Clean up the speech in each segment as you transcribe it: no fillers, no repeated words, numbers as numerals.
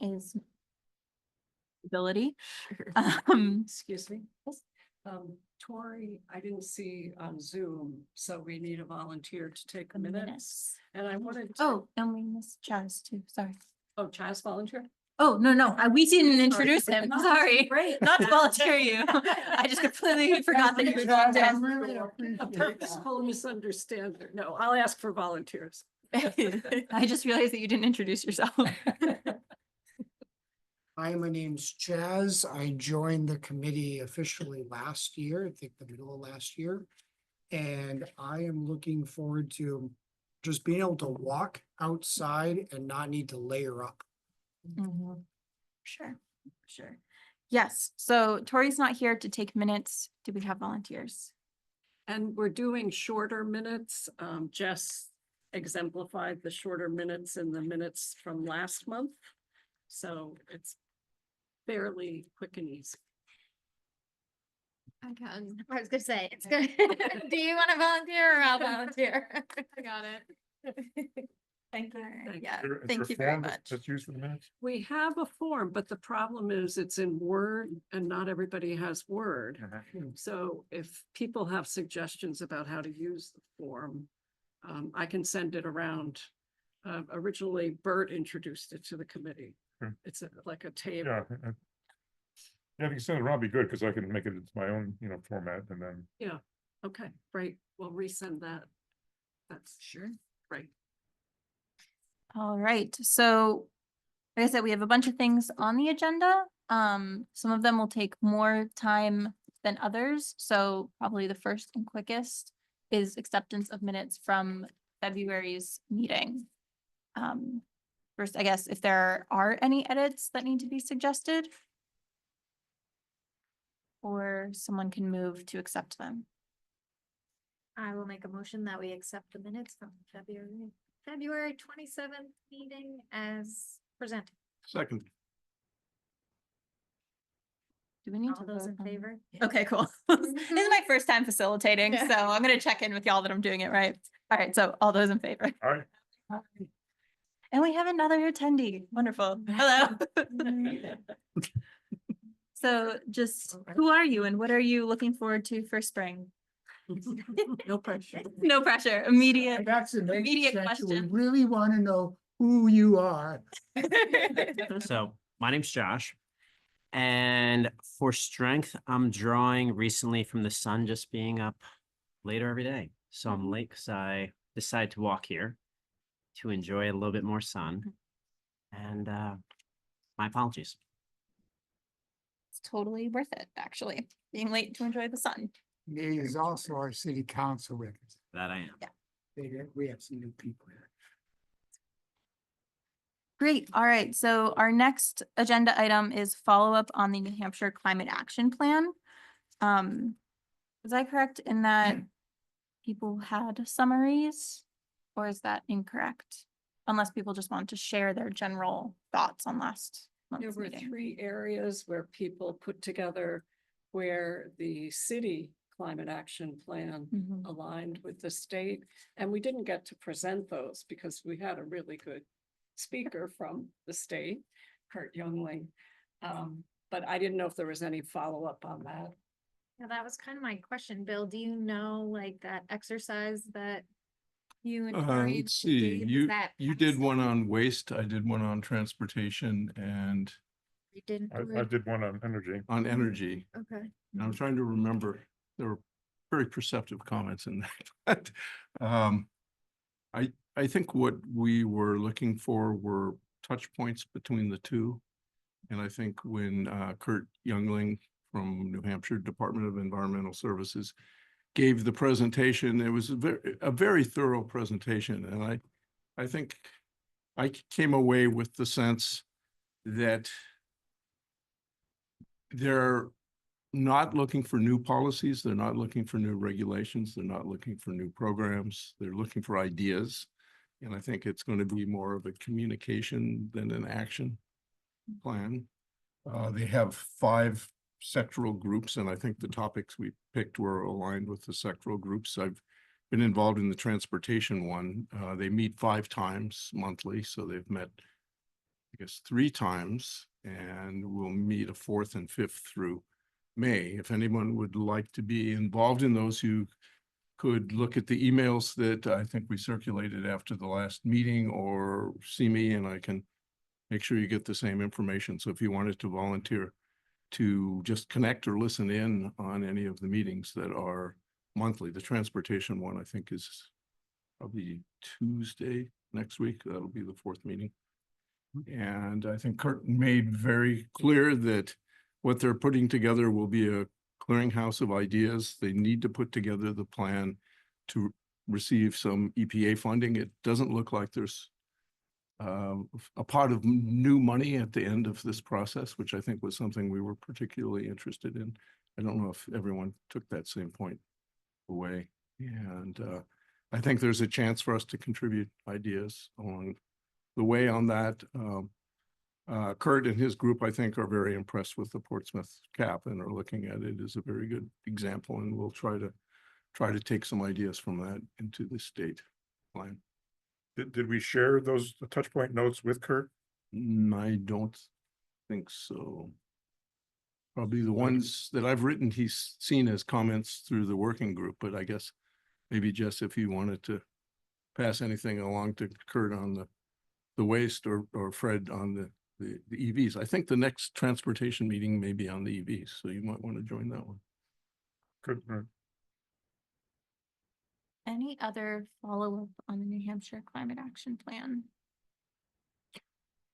is ability. Excuse me. Tori, I didn't see on Zoom, so we need a volunteer to take The minutes. minutes. And I wanted to, Oh, and we missed Chaz too, sorry. oh, Chaz volunteer? Oh, no, we didn't introduce him, sorry. Great. Not to volunteer you. I just completely forgot that you were A volunteering. purposeful misunderstanding. No, I'll ask for volunteers. I just realized that you didn't introduce yourself. Hi, my name's Chaz. I joined the committee officially last year, I think the middle of last year. And I am looking forward to just being able to walk outside and not need to layer up. Sure. Yes, so Tori's not here to take minutes. Do we have volunteers? And we're doing shorter minutes. Jess exemplified the shorter minutes in the minutes from last month. So it's fairly quick and easy. I was gonna say, it's good. Do you want to volunteer or I'll volunteer? I got it. Thank you. Thank Yeah, Is thank there you a very form much. That's used for the minutes? We have a form, but the problem is it's in Word and not everybody has Word. So if people have suggestions about how to use the form, I can send it around. Originally, Bert introduced it to the committee. It's like a table. Yeah. Yeah, if you send it around, it'd be good, because I can make it into my own, format, and then. Yeah, okay, great. We'll resend that. That's Sure. great. All right, so like I said, we have a bunch of things on the agenda. Some of them will take more time than others, so probably the first and quickest is acceptance of minutes from February's meeting. First, I guess, if there are any edits that need to be suggested, or someone can move to accept them. I will make a motion that we accept the minutes from February 27th meeting as presented. Second. Do we need All to those vote in on- favor? Okay, cool. This is my first time facilitating, Yeah. so I'm gonna check in with y'all that I'm doing it right. All right, so all those in favor. All right. And we have another attendee. Wonderful. Hello. So just, who are you and what are you looking forward to for spring? No pressure. No pressure, immediate. That's the next Immediate section. We question. really want to know who you are. So my name's Josh. And for strength, I'm drawing recently from the sun just being up later every day. So I'm late because I decided to walk here to enjoy a little bit more sun. And my apologies. It's totally worth it, actually, being late to enjoy the sun. He is also our city council rep. That I am. We have some new people here. Great. All right. So our next agenda item is follow-up on the New Hampshire Climate Action Plan. Was I correct in that people had summaries, or is that incorrect? Unless people just want to share their general thoughts on last There month's were meeting. 3 areas where people put together where the city climate action plan Mhm. aligned with the state. And we didn't get to present those because we had a really good speaker from the state, Kurt Youngling. But I didn't know if there was any follow-up on that. Yeah, that was kind of my question. Bill, do you know like that exercise that you and Tori Let's see, did? Is you that did passed? one on waste, I did one on transportation and You didn't do I it? did one on energy. on energy. Okay. And I'm trying to remember, there were very perceptive comments in that. I think what we were looking for were touch points between the two. And I think when Kurt Youngling from New Hampshire Department of Environmental Services gave the presentation, it was a very thorough presentation. And I think I came away with the sense that they're not looking for new policies. They're not looking for new regulations. They're not looking for new programs. They're looking for ideas. And I think it's going to be more of a communication than an action plan. They have 5 sectoral groups, and I think the topics we picked were aligned with the sectoral groups. I've been involved in the transportation one. They meet 5 times monthly, so they've met guess, 3 times, and we'll meet a 4th and 5th through May. If anyone would like to be involved in those, you could look at the emails that I think we circulated after the last meeting, or see me and I can make sure you get the same information. So if you wanted to volunteer to just connect or listen in on any of the meetings that are monthly, the transportation one, I think, is probably Tuesday next week. That'll be the 4th meeting. And I think Kurt made very clear that what they're putting together will be a clearinghouse of ideas. They need to put together the plan to receive some EPA funding. It doesn't look like there's a pot of new money at the end of this process, which I think was something we were particularly interested in. I don't know if everyone took that same point away. And I think there's a chance for us to contribute ideas along the way on that. Kurt and his group, I think, are very impressed with the Portsmouth cap and are looking at it as a very good example. And we'll try to take some ideas from that into the state plan. Did we share those touch point notes with Kurt? I don't think so. Probably the ones that I've written, he's seen as comments through the working group, but I guess maybe Jess, if you wanted to pass anything along to Kurt on the waste, or Fred on the EVs. I think the next transportation meeting may be on the EVs, so you might want to join that one. Good. Any other follow-up on the New Hampshire Climate Action Plan?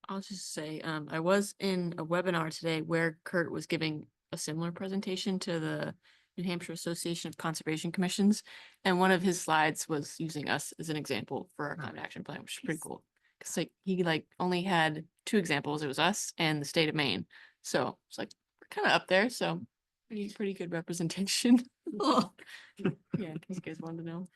I'll just say, I was in a webinar today where Kurt was giving a similar presentation to the New Hampshire Association of Conservation Commissions. And one of his slides was using us as an example for our climate action plan, which is pretty cool. Cause he only had 2 examples. It was us and the state of Maine. So it's like, we're kind of up there. So pretty good representation. Yeah, in case you guys wanted to know.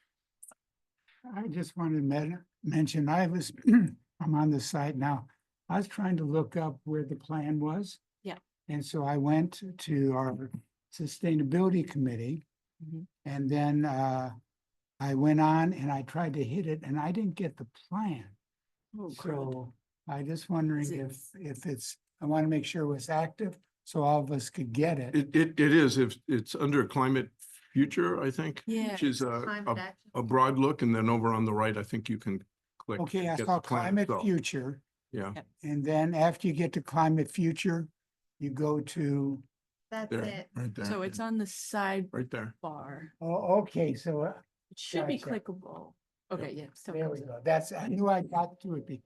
I just wanted to mention, I'm on the site now. I was trying to look up where the plan was. Yeah. And so I went to our sustainability committee. Mhm. And then I went on and I tried to hit it and I didn't get the plan. Oh, crud. So I just wondering Is it- if it's, I want to make sure it was active so all of us could get it. It is, if it's under climate future, I think. Yeah. Which is Climate action. a broad look, and then over on the right, I think you can click. Okay, and I get saw the plan climate itself. future. Yeah, Yep. And then after you get to climate future, you go to, That's there, it. right there. So it's on the sidebar. Right there. oh, okay, so It should be Gotcha. clickable. Okay, yeah. so there we comes go. up. That's, I knew I got to it.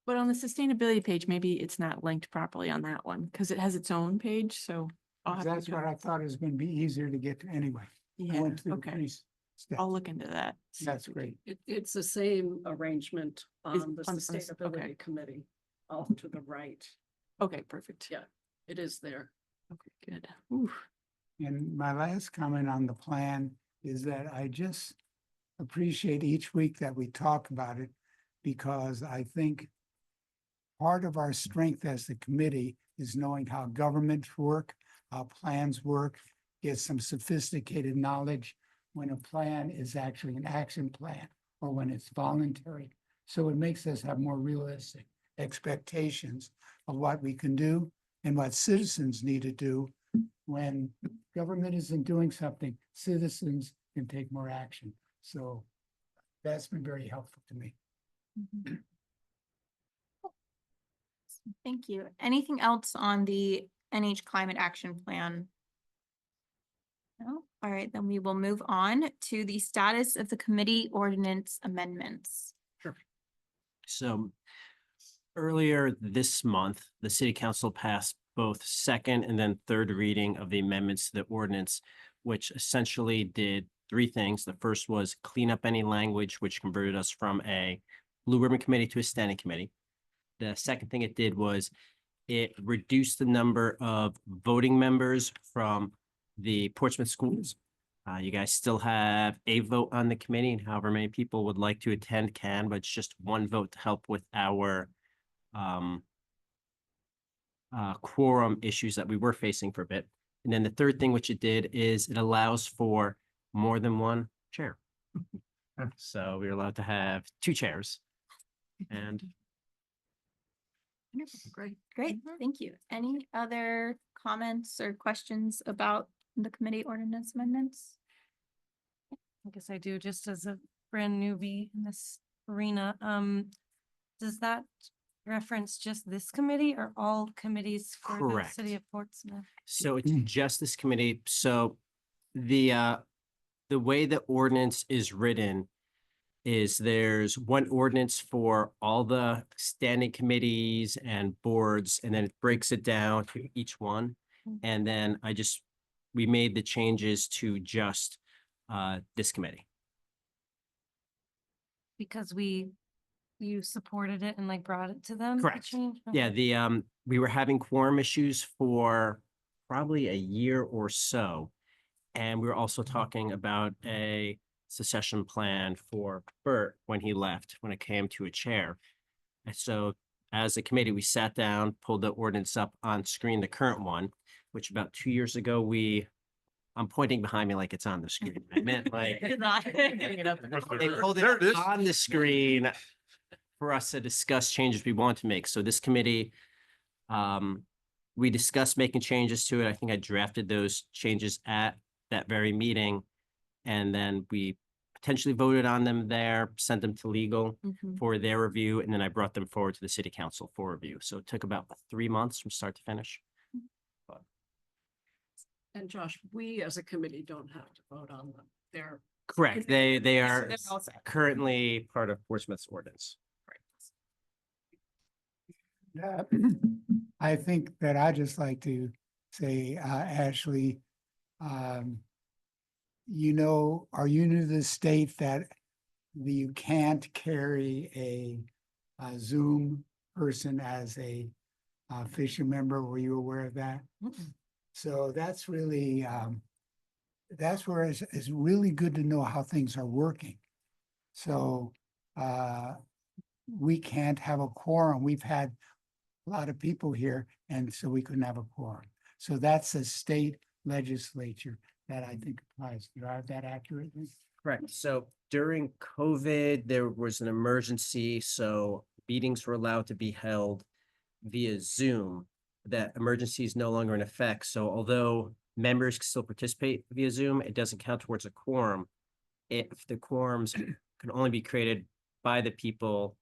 But on the sustainability page, maybe it's not linked properly on that one because it has its own page. So I'll have to That's go- what I thought it was gonna be easier to get to anyway. I Yeah, went through the okay. pre-steps. I'll look into that. see That's if we can- great. It's the same arrangement Is on the on this- okay. Sustainability Committee, off to the right. Okay, perfect. Yeah. It is there. Okay, good. Oof. And my last comment on the plan is that I just appreciate each week that we talk about it, because I think part of our strength as the committee is knowing how governments work, how plans work, get some sophisticated knowledge when a plan is actually an action plan or when it's voluntary. So it makes us have more realistic expectations of what we can do and what citizens need to do. When government isn't doing something, citizens can take more action. So that's been very helpful to me. Mhm. Thank you. Anything else on the NH Climate Action Plan? No? All right, then we will move on to the status of the committee ordinance amendments. So earlier this month, the city council passed both second and then third reading of the amendments to the ordinance, which essentially did 3 things. The first was clean up any language which converted us from a blue ribbon committee to a standing committee. The second thing it did was it reduced the number of voting members from the Portsmouth schools. You guys still have a vote on the committee, and however many people would like to attend can, but it's just 1 vote to help with our quorum issues that we were facing for a bit. And then the third thing which it did is it allows for more than 1 chair. So we're allowed to have 2 chairs. And Great. Great, thank you. Any other comments or questions about the committee ordinance amendments? I guess I do, just as a brand newbie in this arena. Does that reference just this committee or all committees for the Correct. city of Portsmouth? So it's just this committee. So the way the ordinance is written is there's one ordinance for all the standing committees and boards, and then it breaks it down to each one. And then we made the changes to just this committee. Because you supported it and like brought it to them? to Correct. change? Yeah, Okay. we were having quorum issues for probably a year or so. And we were also talking about a succession plan for Bert when he left, when it came to a chair. And so as a committee, we sat down, pulled the ordinance up on screen, the current one, which about 2 years ago, I'm pointing behind me like it's on the screen. I meant like, they pulled There it it is. on the screen for us to discuss changes we want to make. So this committee, we discussed making changes to it. I think I drafted those changes at that very meeting. And then we potentially voted on them there, sent them to legal Mhm. for their review, and then I brought them forward to the city council for review. So it took about 3 months from start to finish. And Josh, we as a committee don't have to vote on them. They're Correct. They are they're all set. currently part of Portsmouth's ordinance. Yeah, I think that I just like to say, Ashley, are you new to the state that you can't carry a Zoom person as a official member? Were you aware of that? So that's really, that's where it's really good to know how things are working. So we can't have a quorum. We've had a lot of people here, and so we couldn't have a quorum. So that's a state legislature that I think applies. Do I have that accurately? Correct. So during COVID, there was an emergency, so meetings were allowed to be held via Zoom. That emergency is no longer in effect. So although members can still participate via Zoom, it doesn't count towards a quorum if the quorums can only be created by the people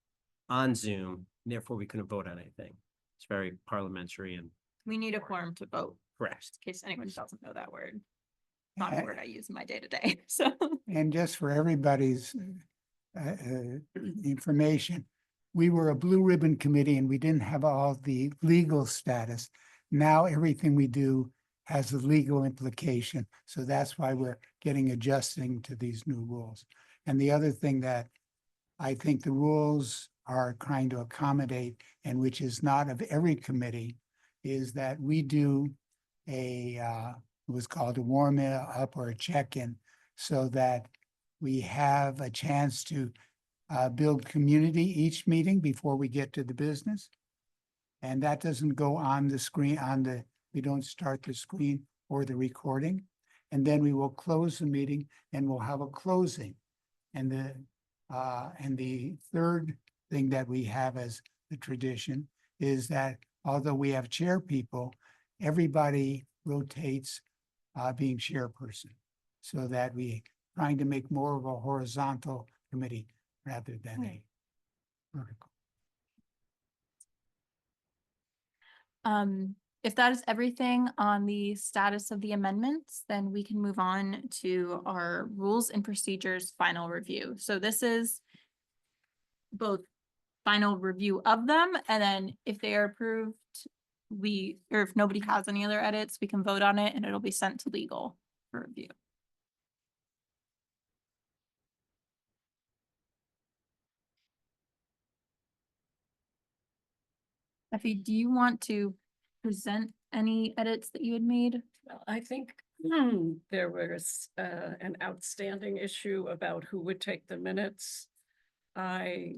on Zoom. Therefore, we couldn't vote on anything. It's very parliamentary and We need a quorum to vote, correct. in case anyone doesn't know that word. Not a word I use in my day-to-day, so. And just for everybody's information, we were a blue ribbon committee and we didn't have all the legal status. Now everything we do has a legal implication. So that's why we're getting adjusting to these new rules. And the other thing that I think the rules are trying to accommodate, and which is not of every committee, is that we do it was called a warm up or a check-in, so that we have a chance to build community each meeting before we get to the business. And that doesn't go on the screen, we don't start the screen or the recording. And then we will close the meeting and we'll have a closing. And the third thing that we have as the tradition is that although we have chair people, everybody rotates being chairperson, so that we trying to make more of a horizontal committee rather than a vertical. If that is everything on the status of the amendments, then we can move on to our rules and procedures final review. So this is both final review of them, and then if they are approved, or if nobody has any other edits, we can vote on it and it'll be sent to legal for review. Effie, do you want to present any edits that you had made? Well, I think there was an outstanding issue about who would take the minutes. I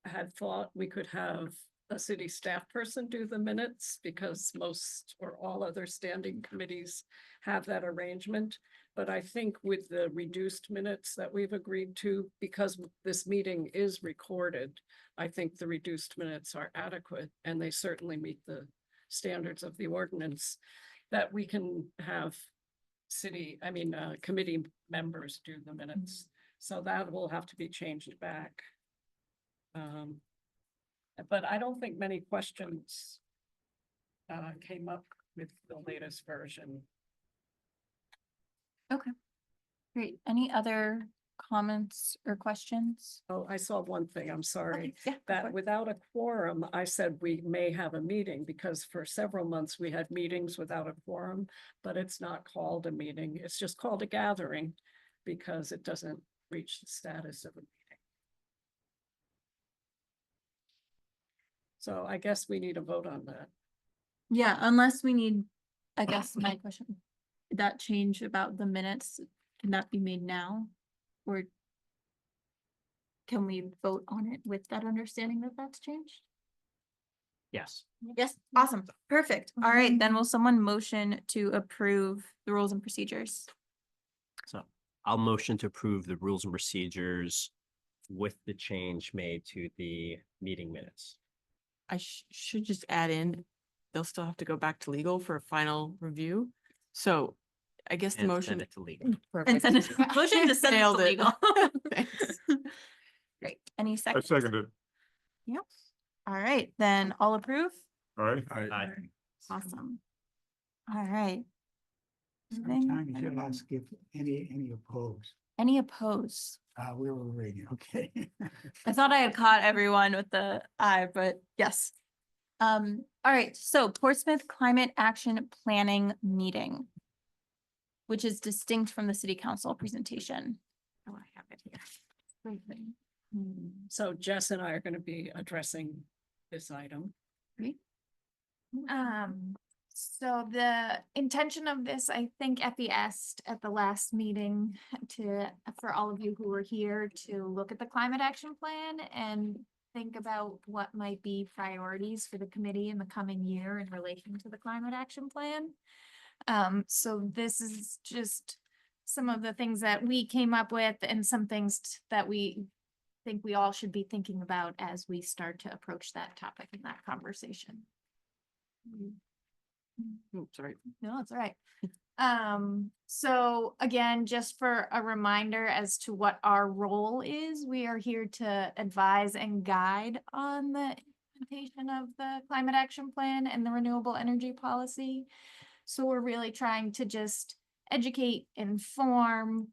had thought we could have a city staff person do the minutes because most or all other standing committees have that arrangement. But I think with the reduced minutes that we've agreed to, because this meeting is recorded, I think the reduced minutes are adequate and they certainly meet the standards of the ordinance that we can have committee members do the minutes. So that will have to be changed back. But I don't think many questions came up with the latest version. Great. Any other comments or questions? Oh, I saw one thing, I'm sorry. Okay, yeah, go for That it. without a quorum, I said we may have a meeting because for several months we had meetings without a quorum, but it's not called a meeting. It's just called a gathering because it doesn't reach the status of a meeting. So I guess we need a vote on that. Yeah, unless we need, I guess my question, did that change about the minutes? Can that be made now? Or can we vote on it with that understanding that that's changed? Yes. Yes, awesome, perfect. All right, then will someone motion to approve the rules and procedures? So I'll motion to approve the rules and procedures with the change made to the meeting minutes. I should just add in, they'll still have to go back to legal for a final review. So I guess the And motion. send it to legal. And send it, motion to send it to Nailed it. legal. Thanks. Great, any I second? seconded. Yep. All right, then all approve? All right. Aye. Awesome. All right. Sometimes you'll ask if any opposed. Any opposed? We were reading, okay. I thought I had caught everyone with the eye, but yes. All right, so Portsmouth Climate Action Planning Meeting, which is distinct from the city council presentation. Oh, I have it here. So Jess and I are going to be addressing this item. So the intention of this, I think Effie asked at the last meeting for all of you who were here to look at the climate action plan and think about what might be priorities for the committee in the coming year in relation to the climate action plan. So this is just some of the things that we came up with and some things that we think we all should be thinking about as we start to approach that topic in that conversation. Sorry. No, it's all right. So again, just for a reminder as to what our role is, we are here to advise and guide on the implementation of the climate action plan and the renewable energy policy. So we're really trying to just educate, inform,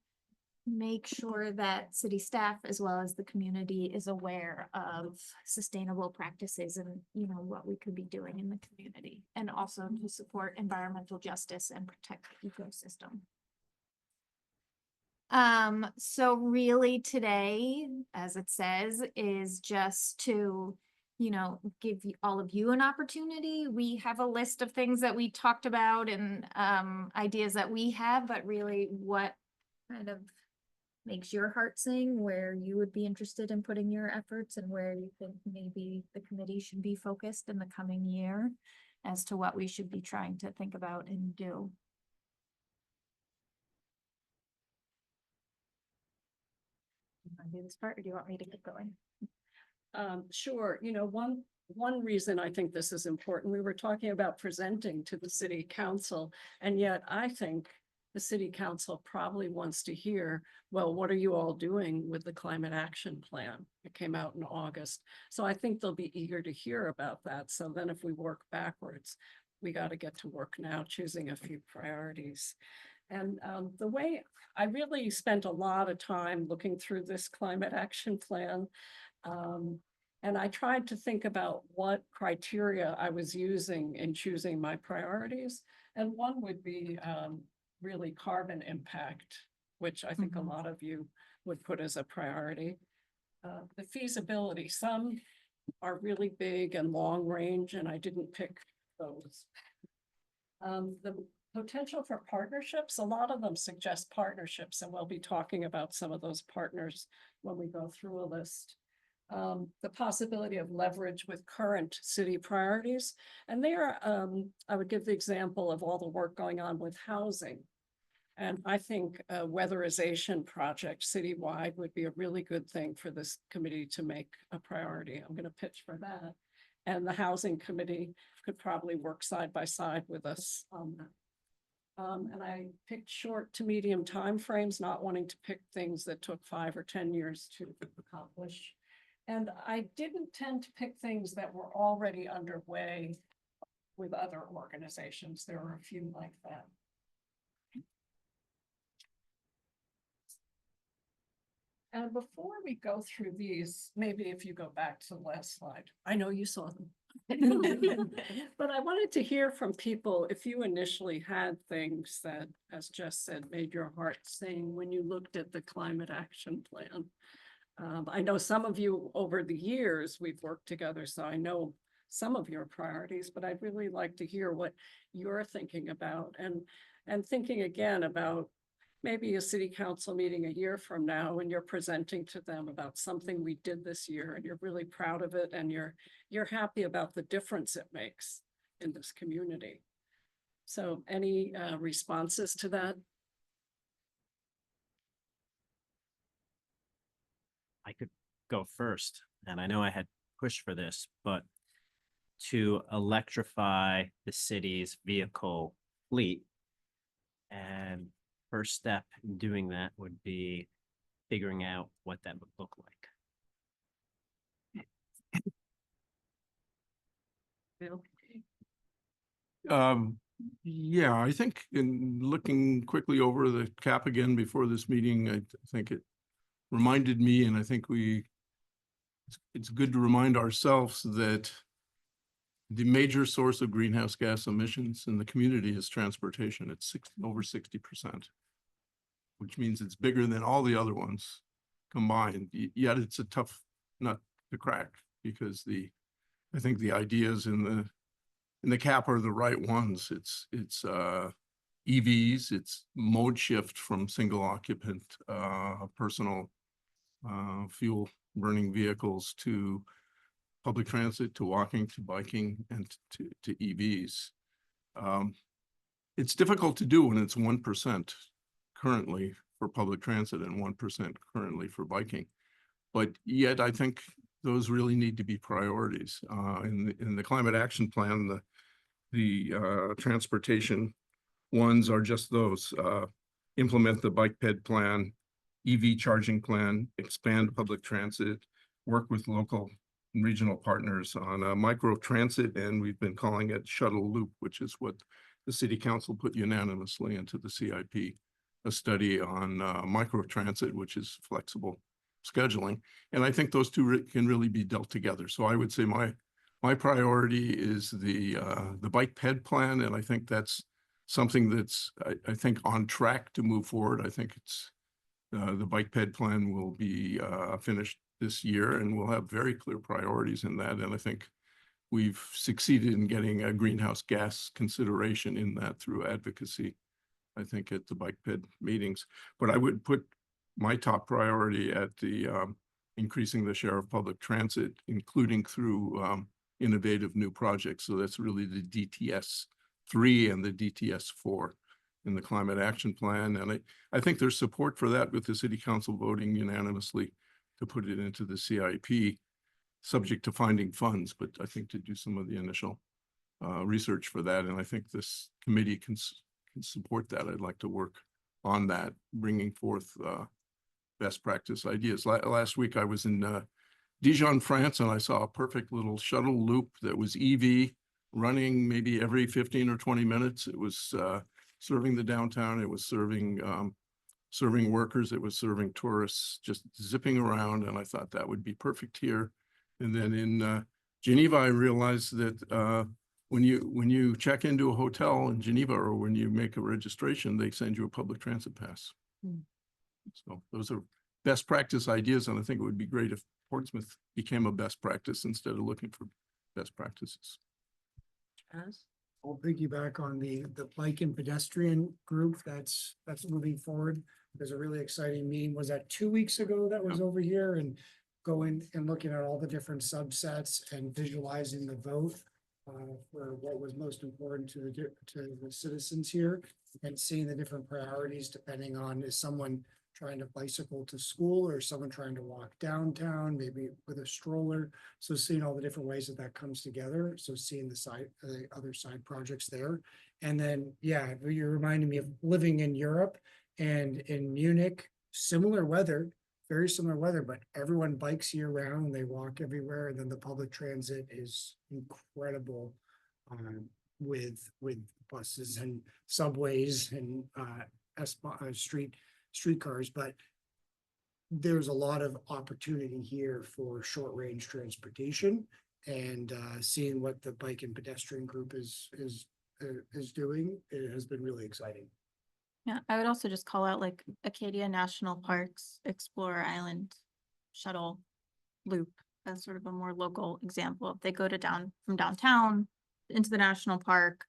make sure that city staff as well as the community is aware of sustainable practices and, you know, what we could be doing in the community, and also to support environmental justice and protect the ecosystem. So really today, as it says, is just to, you know, give all of you an opportunity. We have a list of things that we talked about and ideas that we have, but really what kind of makes your heart sing, where you would be interested in putting your efforts and where you think maybe the committee should be focused in the coming year as to what we should be trying to think about and do. You want to do this part or do you want me to keep going? Sure. You know, one reason I think this is important, we were talking about presenting to the city council, and yet I think the city council probably wants to hear, well, what are you all doing with the climate action plan? It came out in August. So I think they'll be eager to hear about that. So then if we work backwards, we got to get to work now, choosing a few priorities. And the way I really spent a lot of time looking through this climate action plan. And I tried to think about what criteria I was using in choosing my priorities. And one would be really carbon impact, which I think a lot of you would put as a priority. The feasibility, some are really big and long range, and I didn't pick those. The potential for partnerships, a lot of them suggest partnerships, and we'll be talking about some of those partners when we go through a list. The possibility of leverage with current city priorities. And there, I would give the example of all the work going on with housing. And I think a weatherization project citywide would be a really good thing for this committee to make a priority. I'm gonna pitch for that. And the housing committee could probably work side by side with us on that. And I picked short to medium timeframes, not wanting to pick things that took 5 or 10 years to accomplish. And I didn't tend to pick things that were already underway with other organizations. There were a few like that. And before we go through these, maybe if you go back to the last slide, I know you saw them. But I wanted to hear from people if you initially had things that, as Jess said, made your heart sing when you looked at the climate action plan. I know some of you over the years we've worked together, so I know some of your priorities, but I'd really like to hear what you're thinking about and thinking again about maybe a city council meeting a year from now when you're presenting to them about something we did this year and you're really proud of it and you're happy about the difference it makes in this community. So any responses to that? I could go first, and I know I had pushed for this, but to electrify the city's vehicle fleet. And first step in doing that would be figuring out what that would look like. Bill? Yeah, I think in looking quickly over the cap again before this meeting, I think it reminded me, and I think it's good to remind ourselves that the major source of greenhouse gas emissions in the community is transportation. It's over 60%, which means it's bigger than all the other ones combined. Yet it's a tough nut to crack because I think the ideas in the cap are the right ones. It's EVs, it's mode shift from single occupant personal fuel burning vehicles to public transit, to walking, to biking, and to EVs. It's difficult to do when it's 1% currently for public transit and 1% currently for biking. But yet I think those really need to be priorities. In the climate action plan, the transportation ones are just those. Implement the bike ped plan, EV charging plan, expand public transit, work with local and regional partners on micro transit, and we've been calling it shuttle loop, which is what the city council put unanimously into the CIP, a study on micro transit, which is flexible scheduling. And I think those two can really be dealt together. So I would say my priority is the bike ped plan, and I think that's something that's I think on track to move forward. I think it's the bike ped plan will be finished this year, and we'll have very clear priorities in that. And I think we've succeeded in getting a greenhouse gas consideration in that through advocacy, I think, at the bike ped meetings. But I would put my top priority at the increasing the share of public transit, including through innovative new projects. So that's really the DTS 3 and the DTS 4 in the climate action plan. And I think there's support for that with the city council voting unanimously to put it into the CIP, subject to finding funds, but I think to do some of the initial research for that. And I think this committee can support that. I'd like to work on that, bringing forth best practice ideas. Last week I was in Dijon, France, and I saw a perfect little shuttle loop that was EV running maybe every 15 or 20 minutes. It was serving the downtown. It was serving workers. It was serving tourists, just zipping around. And I thought that would be perfect here. And then in Geneva, I realized that when you check into a hotel in Geneva, or when you make a registration, they send you a public transit pass. So those are best practice ideas. And I think it would be great if Portsmouth became a best practice instead of looking for best practices. I'll piggyback on the bike and pedestrian group that's moving forward. There's a really exciting meeting. Was that 2 weeks ago that was over here, and going and looking at all the different subsets and visualizing the vote for what was most important to to the citizens here, and seeing the different priorities depending on, is someone trying to bicycle to school or someone trying to walk downtown, maybe with a stroller. So seeing all the different ways that that comes together. So seeing the other side projects there. And then, yeah, you're reminding me of living in Europe and in Munich, similar weather, very similar weather, but everyone bikes year round, they walk everywhere, and then the public transit is incredible. With buses and subways and streetcars, but there's a lot of opportunity here for short range transportation, and seeing what the bike and pedestrian group is doing, it has been really exciting. Yeah, I would also just call out like Acadia National Parks, Explorer Island shuttle loop as sort of a more local example. If they go to from downtown into the national park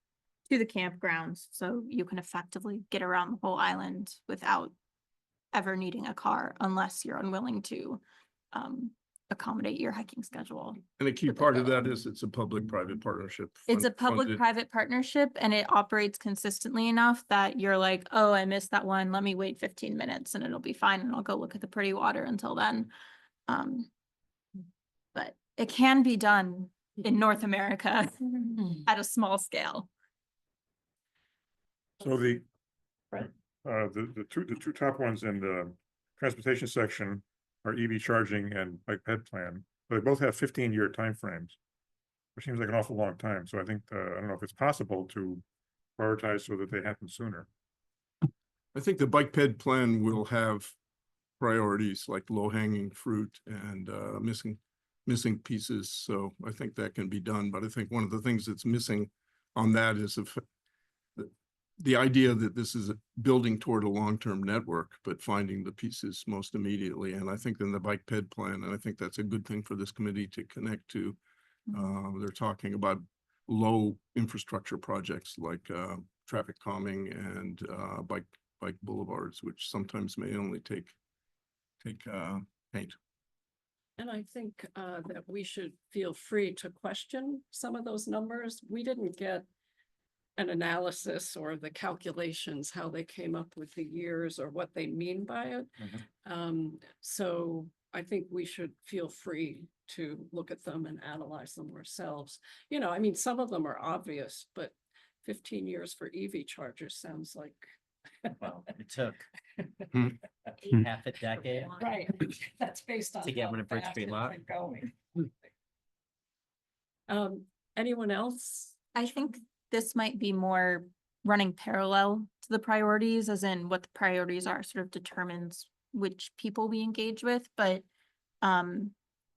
to the campgrounds, so you can effectively get around the whole island without ever needing a car unless you're unwilling to accommodate your hiking schedule. And a key But they part of go. that is it's a public-private partnership. It's a funded. public-private partnership and it operates consistently enough that you're like, oh, I missed that one. Let me wait 15 minutes and it'll be fine and I'll go look at the pretty water until then. But it can be done in North America at a small scale. So the two top ones in the transportation section are EV charging and bike ped plan. But they both have 15-year timeframes, which seems like an awful long time. So I think, I don't know if it's possible to prioritize so that they happen sooner. I think the bike ped plan will have priorities like low hanging fruit and missing pieces. So I think that can be done. But I think one of the things that's missing on that is the idea that this is building toward a long-term network, but finding the pieces most immediately. And I think in the bike ped plan, and I think that's a good thing for this committee to connect to. They're talking about low infrastructure projects like traffic calming and bike boulevards, which sometimes may only take paint. And I think that we should feel free to question some of those numbers. We didn't get an analysis or the calculations, how they came up with the years or what they mean by it. So I think we should feel free to look at them and analyze them ourselves. You know, I mean, some of them are obvious, but 15 years for EV chargers sounds like. Well, it took Hmm. half a decade. Right, that's based on. To get how one at Bridge fast Street it's lot. been going. Anyone else? I think this might be more running parallel to the priorities, as in what the priorities are sort of determines which people we engage with, but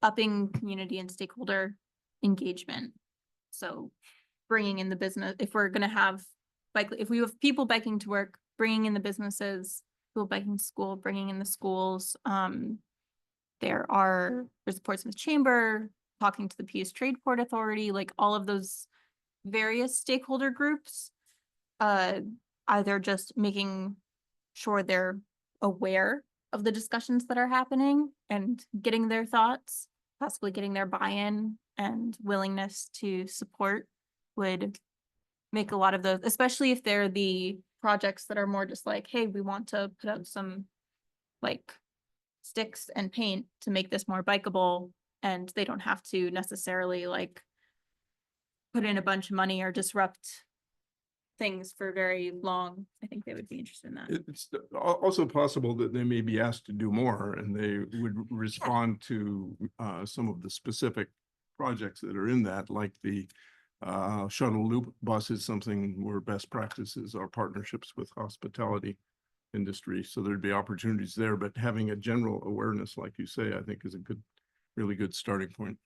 upping community and stakeholder engagement. So bringing in the business, if we're going to have if we have people biking to work, bringing in the businesses, people biking to school, bringing in the schools. There's the Portsmouth Chamber, talking to the Peace Trade Port Authority, like all of those various stakeholder groups, either just making sure they're aware of the discussions that are happening and getting their thoughts, possibly getting their buy-in and willingness to support would make a lot of those, especially if they're the projects that are more just like, hey, we want to put out some like sticks and paint to make this more bikeable, and they don't have to necessarily like put in a bunch of money or disrupt things for very long. I think they would be interested in that. It's also possible that they may be asked to do more and they would respond to some of the specific projects that are in that, like the shuttle loop bus is something where best practices are partnerships with hospitality industry. So there'd be opportunities there, but having a general awareness, like you say, I think is a really good starting point.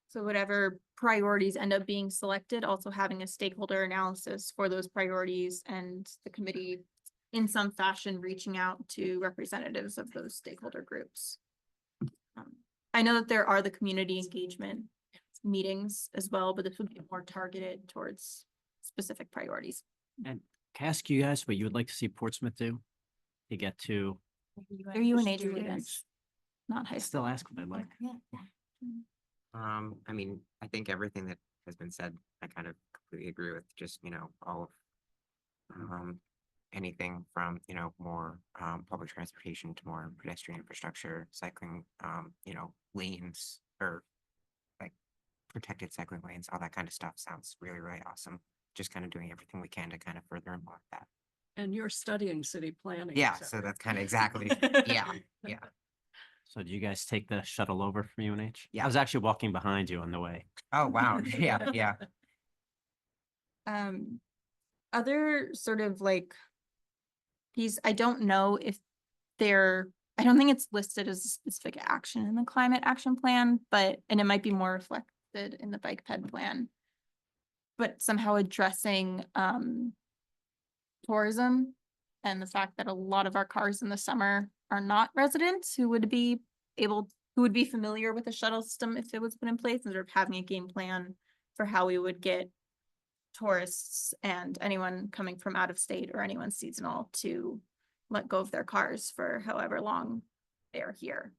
So whatever priorities end up being selected, also having a stakeholder analysis for those priorities and the committee in some fashion reaching out to representatives of those stakeholder groups. I know that there are the community engagement meetings as well, but this would be more targeted towards specific priorities. And can I ask you guys what you would like to see Portsmouth do to get to? They're UNH students, not high I school. still ask what I'd like. I mean, I think everything that has been said, I kind of completely agree with just, all of anything from, more public transportation to more pedestrian infrastructure, cycling, lanes or like protected cycling lanes, all that kind of stuff sounds really, really awesome. Just kind of doing everything we can to kind of further unlock that. And you're studying city planning. Yeah, is so that that's right? kind of exactly, yeah, yeah. So do you guys take the shuttle over from UNH? Yeah. I was actually walking behind you on the way. Oh, wow, yeah, yeah. Other sort of like I don't know if I don't think it's listed as a specific action in the climate action plan, and it might be more reflected in the bike ped plan. But somehow addressing, tourism and the fact that a lot of our cars in the summer are not residents who would be familiar with the shuttle system if it was put in place, instead of having a game plan for how we would get tourists and anyone coming from out of state or anyone seasonal to let go of their cars for however long they're here.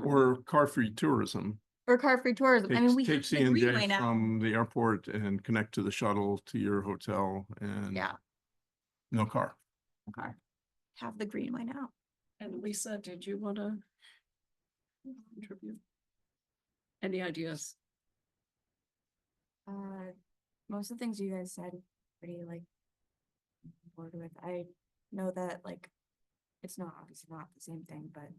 Or car-free tourism. Or car-free tourism. I mean, we have Takes the Greenway CNJ now. from the airport and connect to the shuttle to your hotel and Yeah, no car. okay. Have the Greenway now. And Lisa, did you want to contribute? Any ideas? Most of the things you guys said, pretty like bored with. I know that like it's not obviously not the same thing, but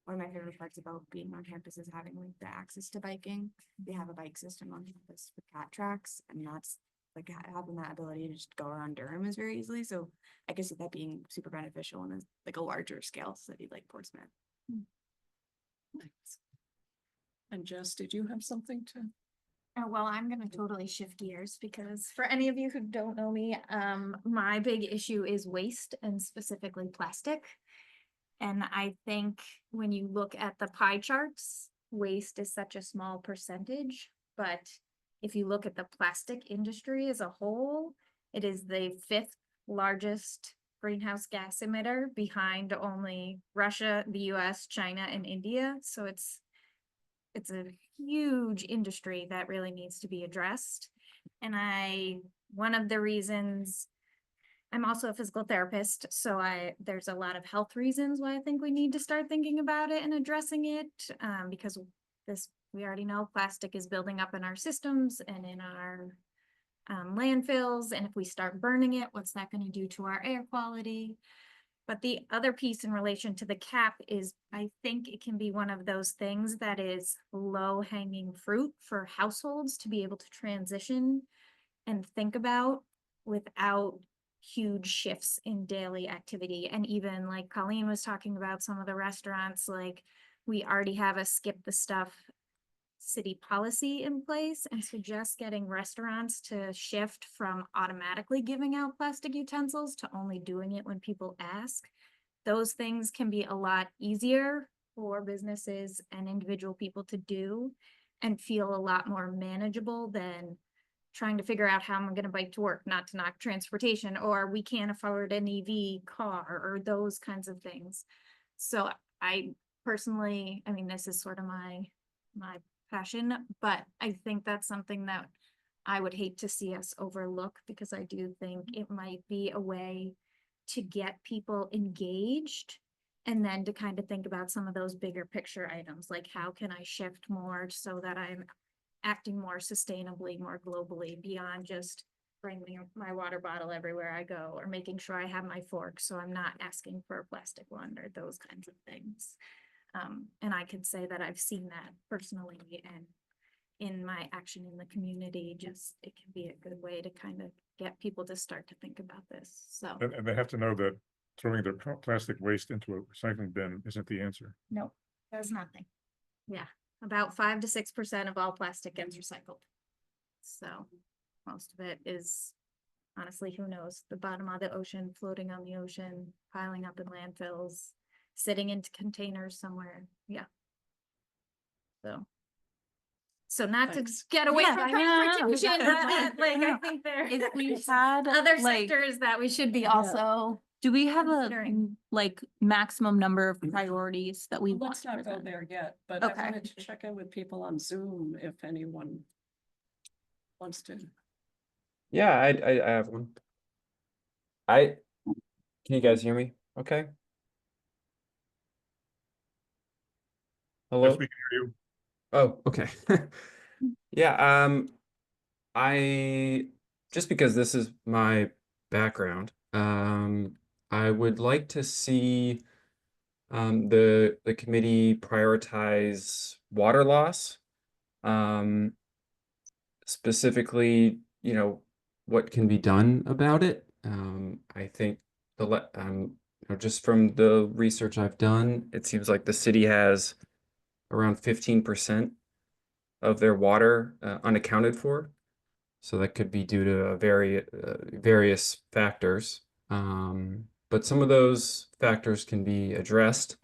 one of my favorite parts about being on campus is having like the access to biking. We have a bike system on campus with cat tracks, and that's like having that ability to just go around Durham is very easily. So I could see that being super beneficial in like a larger scale city like Portsmouth. Thanks. And Jess, did you have something to? Oh, well, I'm gonna totally shift gears because for any of you who don't know me, my big issue is waste and specifically plastic. And I think when you look at the pie charts, waste is such a small percentage, but if you look at the plastic industry as a whole, it is the 5th largest greenhouse gas emitter behind only Russia, the US, China, and India. So it's a huge industry that really needs to be addressed. And one of the reasons, I'm also a physical therapist, so there's a lot of health reasons why I think we need to start thinking about it and addressing it, because we already know plastic is building up in our systems and in our landfills, and if we start burning it, what's that going to do to our air quality? But the other piece in relation to the cap is I think it can be one of those things that is low hanging fruit for households to be able to transition and think about without huge shifts in daily activity. And even like Colleen was talking about, some of the restaurants, like we already have a skip the stuff city policy in place. And so just getting restaurants to shift from automatically giving out plastic utensils to only doing it when people ask, those things can be a lot easier for businesses and individual people to do and feel a lot more manageable than trying to figure out how I'm going to bike to work, not to knock transportation, or we can't afford an EV car, or those kinds of things. So I personally, I mean, this is sort of my passion, but I think that's something that I would hate to see us overlook, because I do think it might be a way to get people engaged, and then to kind of think about some of those bigger picture items, like how can I shift more so that I'm acting more sustainably, more globally, beyond just bringing my water bottle everywhere I go, or making sure I have my fork so I'm not asking for a plastic one, or those kinds of things. And I could say that I've seen that personally, and in my action in the community, just it can be a good way to kind of get people to start to think about this. So And they have to know that throwing their plastic waste into a recycling bin isn't the answer. no, there's nothing. Yeah, about 5 to 6% of all plastic gets recycled. So most of it is, honestly, who knows, the bottom of the ocean, floating on the ocean, piling up in landfills, sitting into containers somewhere. Yeah. So not to Thanks. get away Yeah, from I know. transportation, but like I think there If we there's had other like, sectors that we should be also. do we have a considering. like maximum number of priorities that we want? Let's not to go present? there yet, but I Okay. wanted to check in with people on Zoom if anyone wants to. Yeah, I have one. Can you guys hear me? Okay. Yes, Hello? we can hear you. Oh, okay. Yeah, I just because this is my background, I would like to see the committee prioritize water loss. Um, specifically, what can be done about it. I think just from the research I've done, it seems like the city has around 15% of their water unaccounted for. So that could be due to various factors. But some of those factors can be addressed,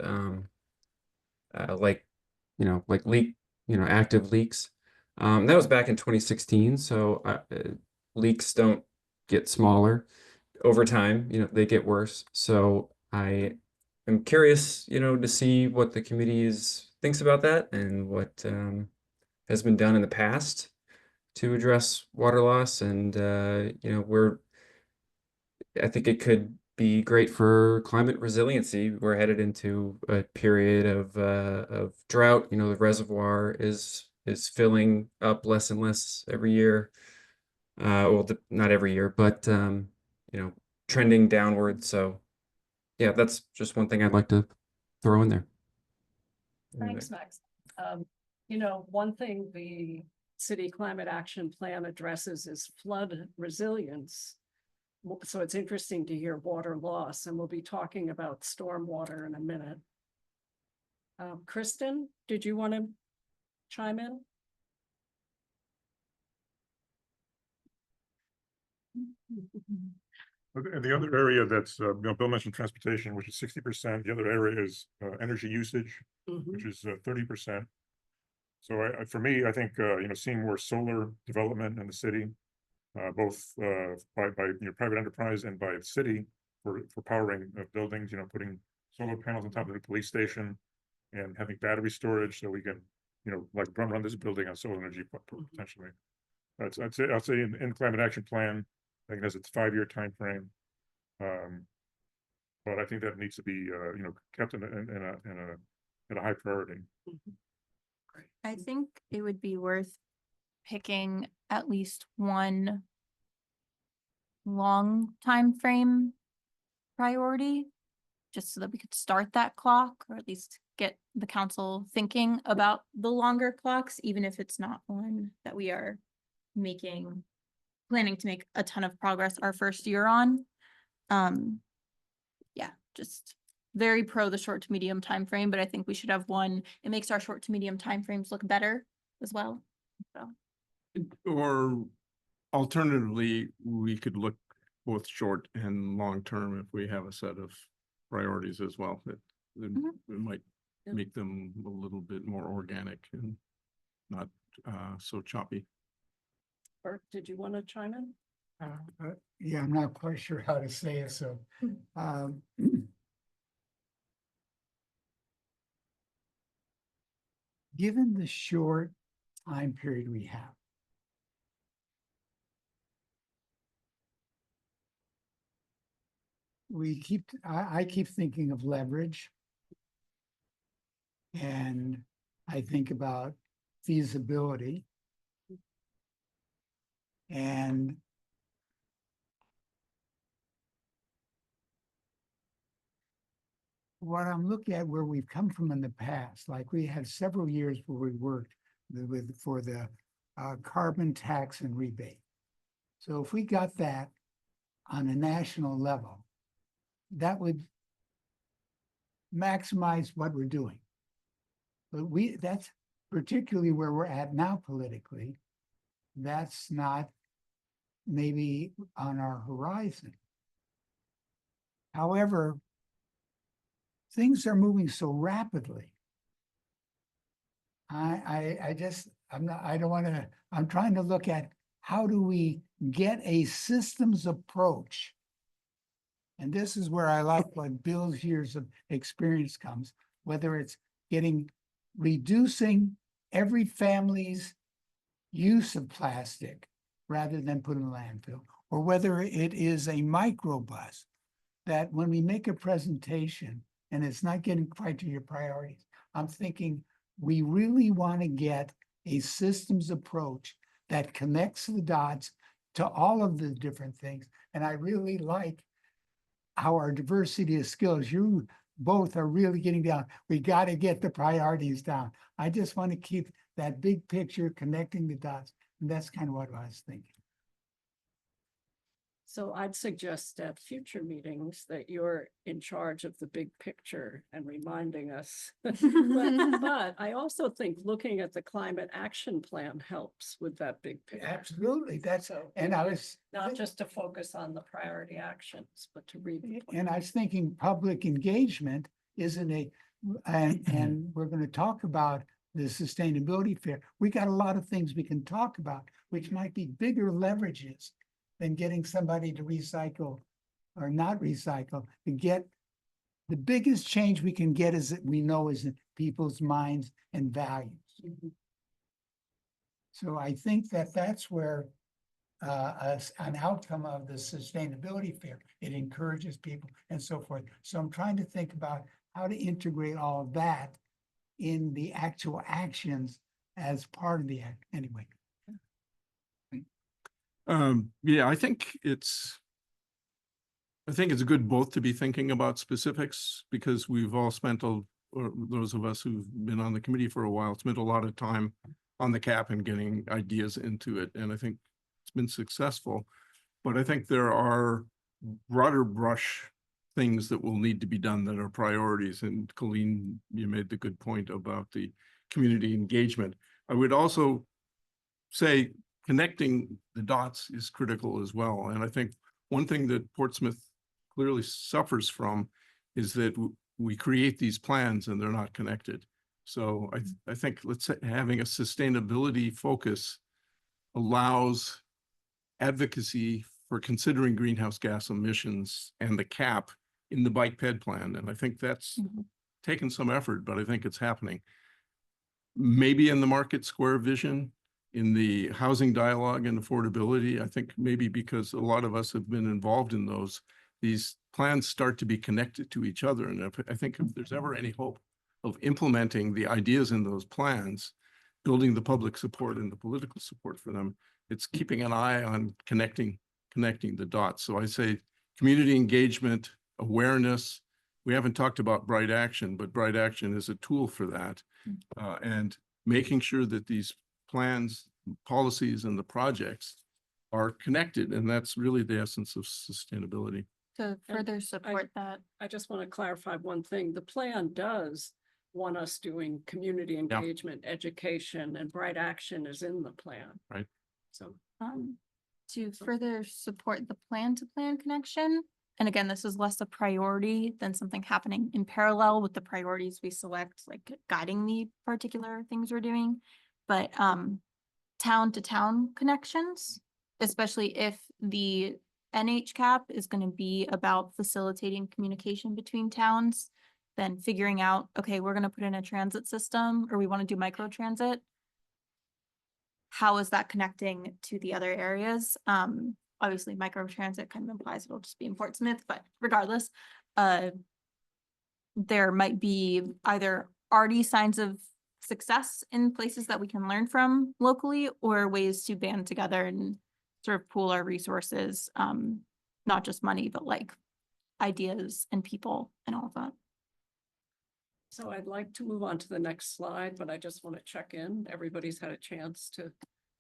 like, like active leaks. That was back in 2016. So leaks don't get smaller over time, they get worse. So I am curious, to see what the committee thinks about that and what has been done in the past to address water loss. And I think it could be great for climate resiliency. We're headed into a period of drought. The reservoir is filling up less and less every year. Well, not every year, but trending downward. So yeah, that's just one thing I'd like to throw in there. Thanks, Max. One thing the city climate action plan addresses is flood resilience. So it's interesting to hear water loss, and we'll be talking about stormwater in a minute. Kristen, did you want to chime in? And the other area that's, Bill mentioned transportation, which is 60%. The other area is energy usage, which is 30%. So for me, I think, seeing more solar development in the city, both by private enterprise and by the city for powering buildings, putting solar panels on top of the police station and having battery storage so we can, like run this building on solar energy potentially. I'd say in climate action plan, I think it has its 5-year time frame. But I think that needs to be, kept in a high priority. I think it would be worth picking at least one long time frame priority, just so that we could start that clock, or at least get the council thinking about the longer clocks, even if it's not one that we are planning to make a ton of progress our first year on. Yeah, just very pro the short to medium time frame, but I think we should have one. It makes our short to medium time frames look better as well. So Or alternatively, we could look both short and long term if we have a set of priorities as well. It might make them a little bit more organic and not so choppy. Bert, did you want to chime in? Yeah, I'm not quite sure how to say it, so. Given the short time period we have, I keep thinking of leverage. And I think about feasibility. And what I'm looking at where we've come from in the past, like we had several years where we worked for the carbon tax and rebate. So if we got that on a national level, that would maximize what we're doing. But that's particularly where we're at now politically. That's not maybe on our horizon. However, things are moving so rapidly. I'm trying to look at how do we get a systems approach. And this is where I like what Bill's years of experience comes, whether it's reducing every family's use of plastic rather than put in a landfill, or whether it is a microbus that when we make a presentation and it's not getting quite to your priorities, I'm thinking we really want to get a systems approach that connects the dots to all of the different things. And I really like how our diversity of skills, you both are really getting down. We got to get the priorities down. I just want to keep that big picture connecting the dots. And that's kind of what I was thinking. So I'd suggest at future meetings that you're in charge of the big picture and reminding us. But I also think looking at the climate action plan helps with that big picture. Absolutely. That's, So and I was, not just to focus on the priority actions, but to read the plan. and I was thinking public engagement isn't a, and we're going to talk about the sustainability fair. We got a lot of things we can talk about, which might be bigger leverages than getting somebody to recycle or not recycle. To get the biggest change we can get is that we know is in people's minds and values. So I think that that's where an outcome of the sustainability fair, it encourages people and so forth. So I'm trying to think about how to integrate all of that in the actual actions as part of the act. Anyway. Yeah, I think it's good both to be thinking about specifics because we've all spent, or those of us who've been on the committee for a while, spent a lot of time on the cap and getting ideas into it. And I think it's been successful. But I think there are broader brush things that will need to be done that are priorities. And Colleen, you made the good point about the community engagement. I would also say connecting the dots is critical as well. And I think one thing that Portsmouth clearly suffers from is that we create these plans and they're not connected. So I think let's say having a sustainability focus allows advocacy for considering greenhouse gas emissions and the cap in the bike ped plan. And I think that's taken some effort, but I think it's happening. Maybe in the Market Square vision, in the housing dialogue and affordability, I think maybe because a lot of us have been involved in those, these plans start to be connected to each other. And I think if there's ever any hope of implementing the ideas in those plans, building the public support and the political support for them, it's keeping an eye on connecting the dots. So I say community engagement, awareness. We haven't talked about Bright Action, but Bright Action is a tool for that. And making sure that these plans, policies, and the projects are connected. And that's really the essence of sustainability. To further support that. I just want to clarify one thing. The plan does want us doing community engagement, education, and Bright Action is in the plan. Right. So. To further support the plan-to-plan connection, and again, this is less a priority than something happening in parallel with the priorities we select, like guiding the particular things we're doing. But town-to-town connections, especially if the NHCAP is going to be about facilitating communication between towns, then figuring out, okay, we're going to put in a transit system or we want to do micro transit. How is that connecting to the other areas? Obviously micro transit kind of implies it'll just be in Portsmouth, but regardless, there might be either already signs of success in places that we can learn from locally or ways to band together and sort of pool our resources, not just money, but like ideas and people and all of that. So I'd like to move on to the next slide, but I just want to check in. Everybody's had a chance to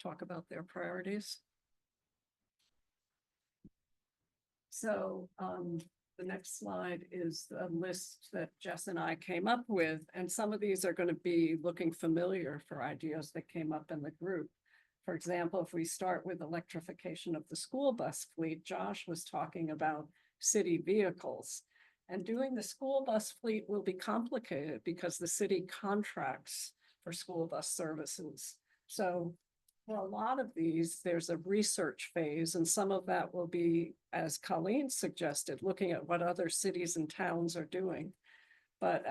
talk about their priorities. So the next slide is the list that Jess and I came up with, and some of these are going to be looking familiar for ideas that came up in the group. For example, if we start with electrification of the school bus fleet, Josh was talking about city vehicles. And doing the school bus fleet will be complicated because the city contracts for school bus services. So for a lot of these, there's a research phase, and some of that will be, as Colleen suggested, looking at what other cities and towns are doing. But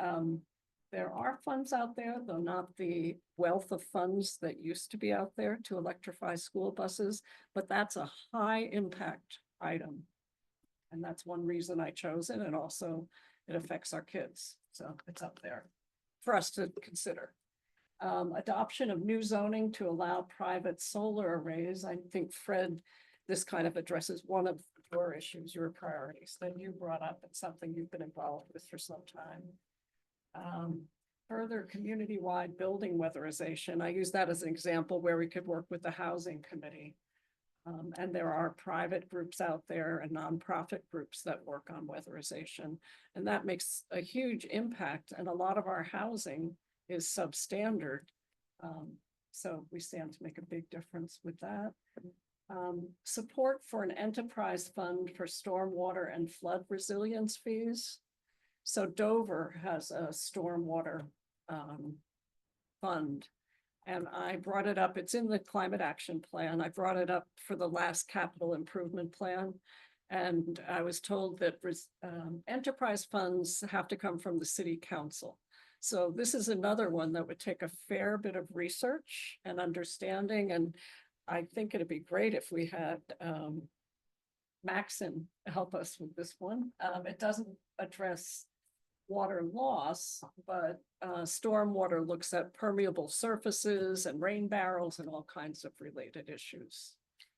There are funds out there, though not the wealth of funds that used to be out there to electrify school buses, but that's a high impact item. And that's one reason I chose it, and also it affects our kids, so it's up there for us to consider. Adoption of new zoning to allow private solar arrays. I think, Fred, this kind of addresses one of your issues, your priorities that you brought up. It's something you've been involved with for some time. Further community-wide building weatherization. I use that as an example where we could work with the housing committee. And there are private groups out there and nonprofit groups that work on weatherization. And that makes a huge impact. And a lot of our housing is substandard. So we stand to make a big difference with that. Support for an enterprise fund for stormwater and flood resilience fees. So Dover has a stormwater fund. And I brought it up, it's in the climate action plan. I brought it up for the last capital improvement plan. And I was told that enterprise funds have to come from the city council. So this is another one that would take a fair bit of research and understanding. And I think it'd be great if we had Maxon help us with this one. It doesn't address water loss, but stormwater looks at permeable surfaces and rain barrels and all kinds of related issues.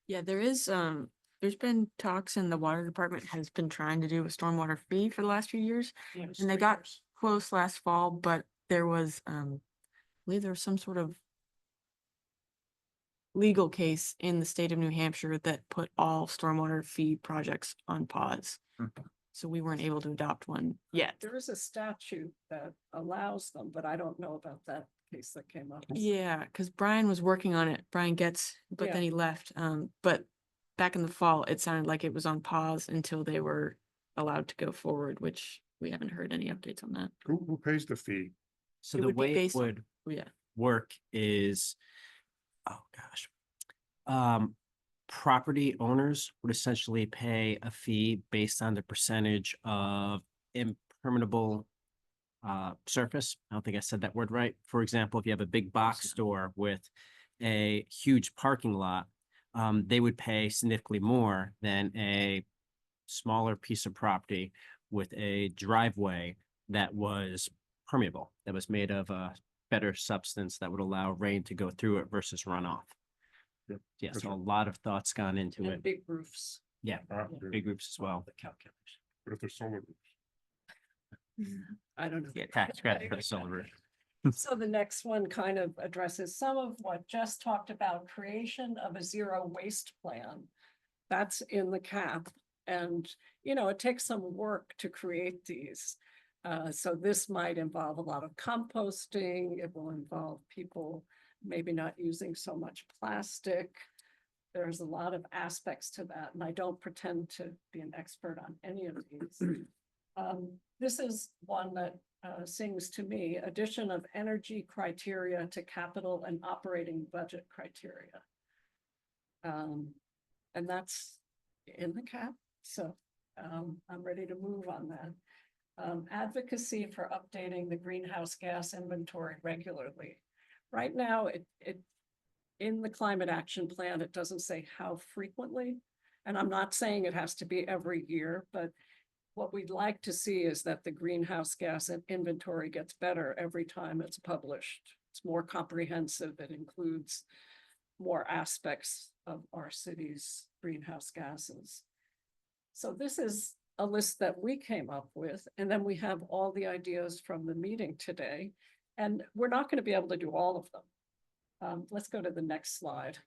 Yeah, there's been talks, and the water department has been trying to do a stormwater fee for the last few years. And they got close last fall, but there was, I believe there was some sort of legal case in the state of New Hampshire that put all stormwater fee projects on pause. So we weren't able to adopt one yet. There is a statute that allows them, but I don't know about that case that came up. Yeah, because Brian was working on it, Brian Getz, but then he left. But back in the fall, it sounded like it was on pause until they were allowed to go forward, which we haven't heard any updates on that. Who pays the fee? So It the would be way it based on- would Yeah, work is, oh gosh. Property owners would essentially pay a fee based on the percentage of impermeable surface. I don't think I said that word right. For example, if you have a big box store with a huge parking lot, they would pay significantly more than a smaller piece of property with a driveway that was permeable, that was made of a better substance that would allow rain to go through it versus runoff. Yep, Yeah, that's so a right. lot of thoughts gone into And it. big roofs. Yeah, big groups as well. The calculation. But if they're solar roofs. I don't know. Yeah, tax credit for the solar roof. So the next one kind of addresses some of what Jess talked about, creation of a zero waste plan. That's in the cap. And, you know, it takes some work to create these. So this might involve a lot of composting. It will involve people maybe not using so much plastic. There's a lot of aspects to that, and I don't pretend to be an expert on any of these. This is one that sings to me, addition of energy criteria to capital and operating budget criteria. And that's in the cap, so I'm ready to move on that. Advocacy for updating the greenhouse gas inventory regularly. Right now, it in the climate action plan, it doesn't say how frequently. And I'm not saying it has to be every year, but what we'd like to see is that the greenhouse gas inventory gets better every time it's published. It's more comprehensive. It includes more aspects of our city's greenhouse gases. So this is a list that we came up with, and then we have all the ideas from the meeting today, and we're not going to be able to do all of them. Let's go to the next slide.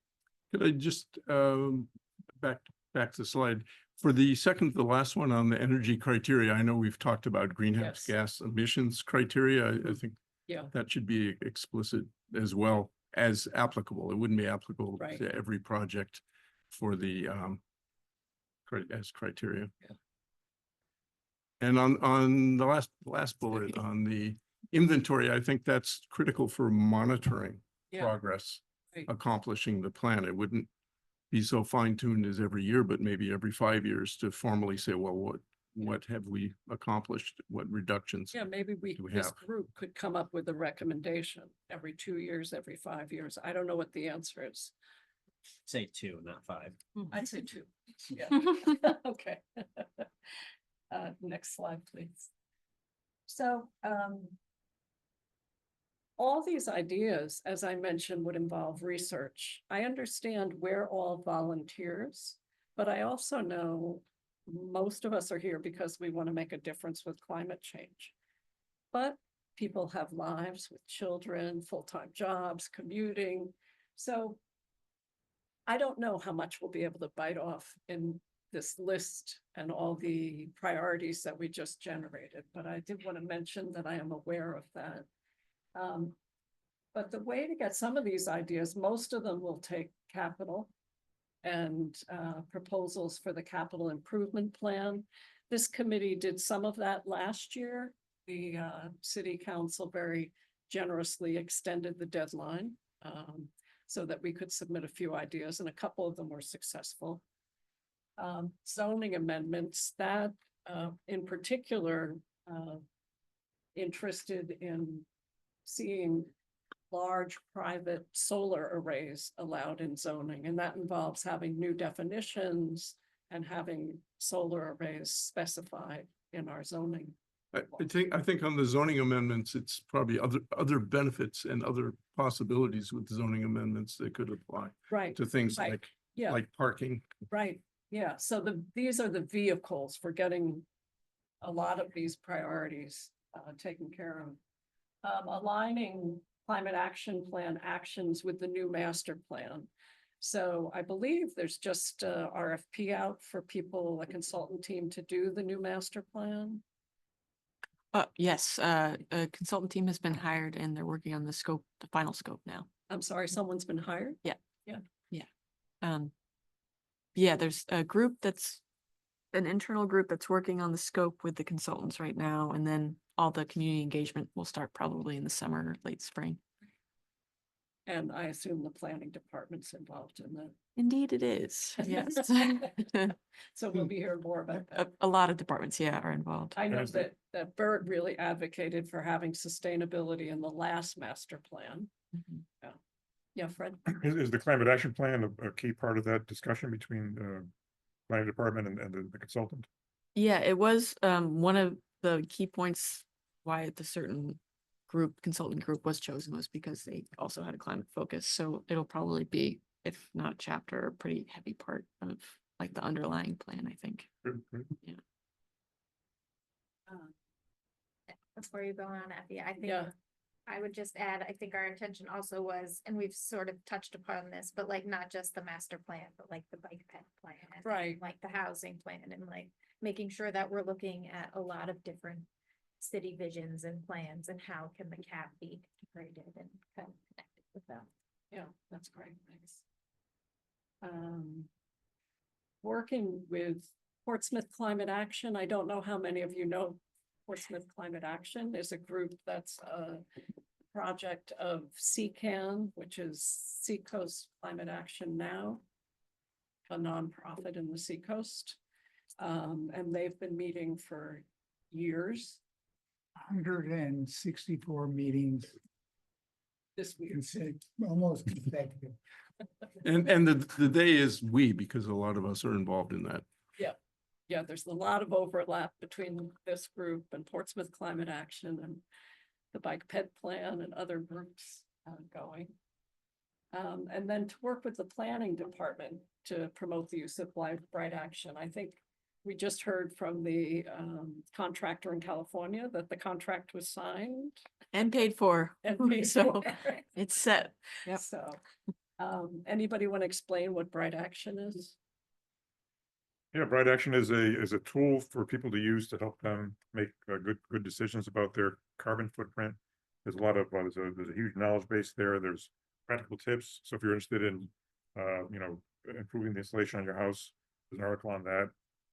Could I just, back to the slide, for the second to the last one on the energy criteria, I know we've talked about greenhouse Yes. gas emissions criteria. I think Yeah. that should be explicit as well as applicable. It wouldn't be applicable Right. to every project for the, as criteria. Yeah. And on the last bullet, on the inventory, I think that's critical for monitoring Yeah. progress, Right. accomplishing the plan. It wouldn't be so fine-tuned as every year, but maybe every 5 years to formally say, well, what have we accomplished? What reductions? Yeah, maybe Do we this have? group could come up with a recommendation every 2 years, every 5 years. I don't know what the answer is. Say 2, not 5. I'd say 2. Yeah, okay. Next slide, please. So, all these ideas, as I mentioned, would involve research. I understand we're all volunteers, but I also know most of us are here because we want to make a difference with climate change. But people have lives with children, full-time jobs, commuting. So I don't know how much we'll be able to bite off in this list and all the priorities that we just generated, but I did want to mention that I am aware of that. But the way to get some of these ideas, most of them will take capital and proposals for the capital improvement plan. This committee did some of that last year. The city council very generously extended the deadline so that we could submit a few ideas, and a couple of them were successful. Zoning amendments, that in particular interested in seeing large private solar arrays allowed in zoning, and that involves having new definitions and having solar arrays specified in our zoning. I think on the zoning amendments, it's probably other benefits and other possibilities with zoning amendments that could apply Right, to things right. like, Yeah. like parking. right, yeah, so these are the vehicles for getting a lot of these priorities taken care of. Aligning climate action plan actions with the new master plan. So I believe there's just a RFP out for people, a consultant team to do the new master plan. Yes, a consultant team has been hired and they're working on the scope, the final scope now. I'm sorry, someone's been hired? Yeah, there's a group that's an internal group that's working on the scope with the consultants right now, and then all the community engagement will start probably in the summer, or late spring. And I assume the planning department's involved in that. Indeed it is, yes. So we'll be hearing more about that. A lot of departments, yeah, are involved. I know Yes, the- that Bert really advocated for having sustainability in the last master plan. Mhm. Yeah, Fred? Is the climate action plan a key part of that discussion between the planning department and the consultant? Yeah, it was one of the key points why the certain consultant group was chosen was because they also had a climate focus. So it'll probably be, if not a chapter, a pretty heavy part of like the underlying plan, I think. Good, good. Before you go on, Effie, I think Yeah. I would just add, I think our intention also was, and we've sort of touched upon this, but like not just the master plan, but like the bike path plan. and Right. Like the housing plan and like making sure that we're looking at a lot of different city visions and plans and how can the CAP be integrated and kind of connected with them. Yeah, that's great, thanks. Working with Portsmouth Climate Action, I don't know how many of you know Portsmouth Climate Action is a group that's a project of CCAN, which is Seacoast Climate Action Now, a nonprofit in the Seacoast. And they've been meeting for years. 164 meetings, This week. almost consecutive. And the day is we, because a lot of us are involved in that. Yeah, there's a lot of overlap between this group and Portsmouth Climate Action and the Bike Ped Plan and other groups going. And then to work with the planning department to promote the use of Bright Action. I think we just heard from the contractor in California that the contract was signed And paid for. and paid So for. it's set. Yep. So, anybody want to explain what Bright Action is? Yeah, Bright Action is a tool for people to use to help them make good decisions about their carbon footprint. There's a lot of, there's a huge knowledge base there. There's practical tips. So if you're interested in, improving the insulation on your house, there's an article on that.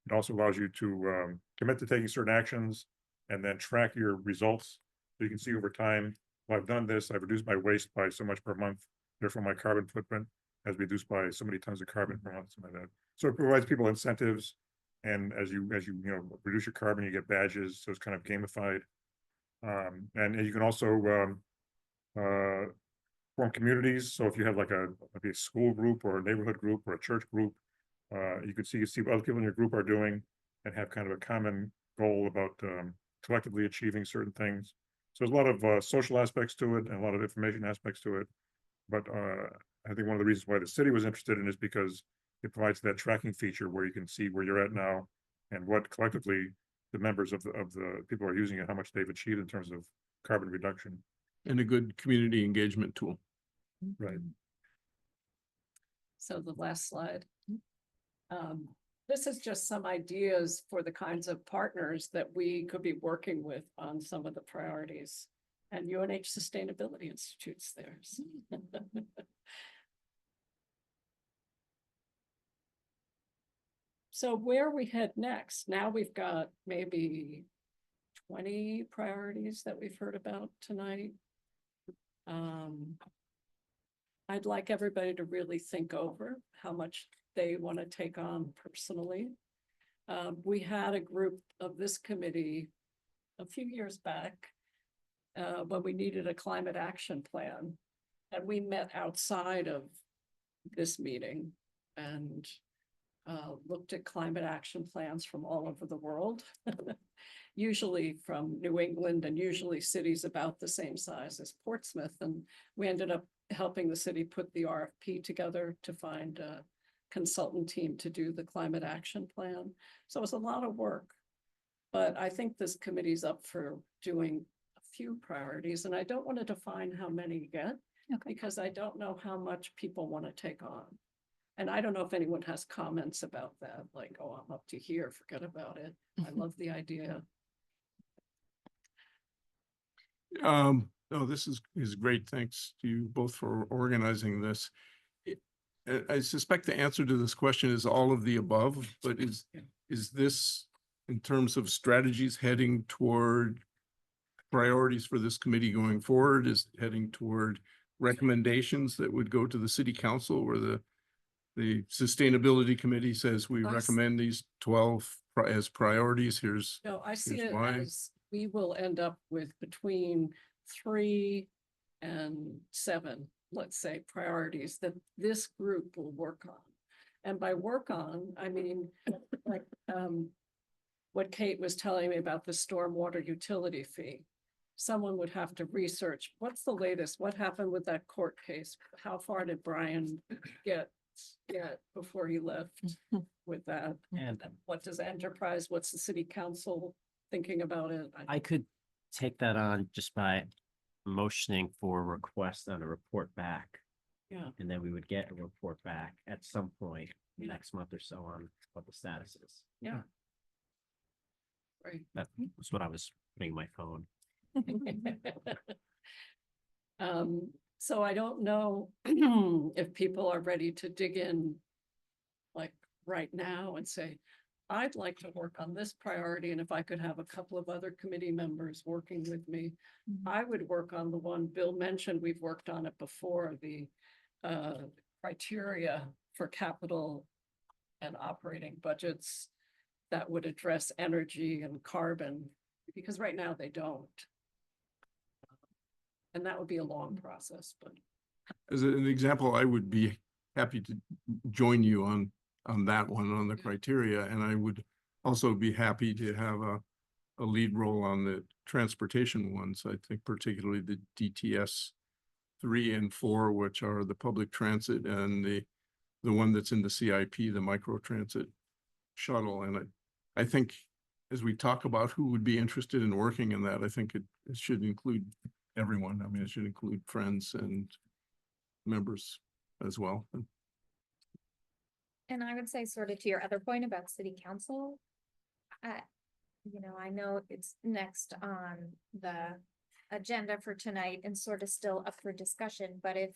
It also allows you to commit to taking certain actions and then track your results. So you can see over time, well, I've done this, I've reduced my waste by so much per month. Therefore, my carbon footprint has reduced by so many tons of carbon per month, something like that. So it provides people incentives And as you reduce your carbon, you get badges, so it's kind of gamified. And you can also, form communities. So if you have like maybe a school group or a neighborhood group or a church group, you could see what other people in your group are doing and have kind of a common goal about, collectively achieving certain things. So there's a lot of, social aspects to it and a lot of information aspects to it. But, I think one of the reasons why the city was interested in it is because it provides that tracking feature where you can see where you're at now and what collectively the members of the people who are using it, how much they've achieved in terms of carbon reduction. And a good community engagement tool. Right. So the last slide. This is just some ideas for the kinds of partners that we could be working with on some of the priorities. And UNH Sustainability Institute's theirs. So where we head next, now we've got maybe 20 priorities that we've heard about tonight. I'd like everybody to really think over how much they want to take on personally. We had a group of this committee a few years back when we needed a climate action plan. And we met outside of this meeting and looked at climate action plans from all over the world, usually from New England and usually cities about the same size as Portsmouth. And we ended up helping the city put the RFP together to find a consultant team to do the climate action plan. So it's a lot of work, but I think this committee's up for doing a few priorities, and I don't want to define how many yet, because I don't know how much people want to take on. And I don't know if anyone has comments about that, like, oh, I'm up to here, forget about it. I love the idea. No, this is great. Thanks to you both for organizing this. I suspect the answer to this question is all of the above, but is this in terms of strategies heading toward priorities for this committee going forward? Is it heading toward recommendations that would go to the city council where the sustainability committee says we recommend these 12 as priorities? No, I see it why. as we will end up with between 3 and 7, let's say, priorities that this group will work on. And by work on, I mean, like what Kate was telling me about the stormwater utility fee. Someone would have to research, what's the latest? What happened with that court case? How far did Brian get before he left with that? And What does enterprise, what's the city council thinking about it? I could take that on just by motioning for a request on a report back. Yeah. And then we would get a report back at some point Yeah. next month or so on what the status is. Yeah. Right. That was what I was putting in my phone. So I don't know if people are ready to dig in like right now and say, I'd like to work on this priority, and if I could have a couple of other committee members working with me, I would work on the one Bill mentioned. We've worked on it before, the criteria for capital and operating budgets that would address energy and carbon, because right now they don't. And that would be a long process, but. As an example, I would be happy to join you on that one, on the criteria, and I would also be happy to have a lead role on the transportation ones. I think particularly the DTS 3 and 4, which are the public transit, and the one that's in the CIP, the micro transit shuttle. And I think as we talk about who would be interested in working in that, I think it should include everyone. I mean, it should include friends and members as well. And I would say sort of to your other point about city council, I know it's next on the agenda for tonight and sort of still up for discussion, but if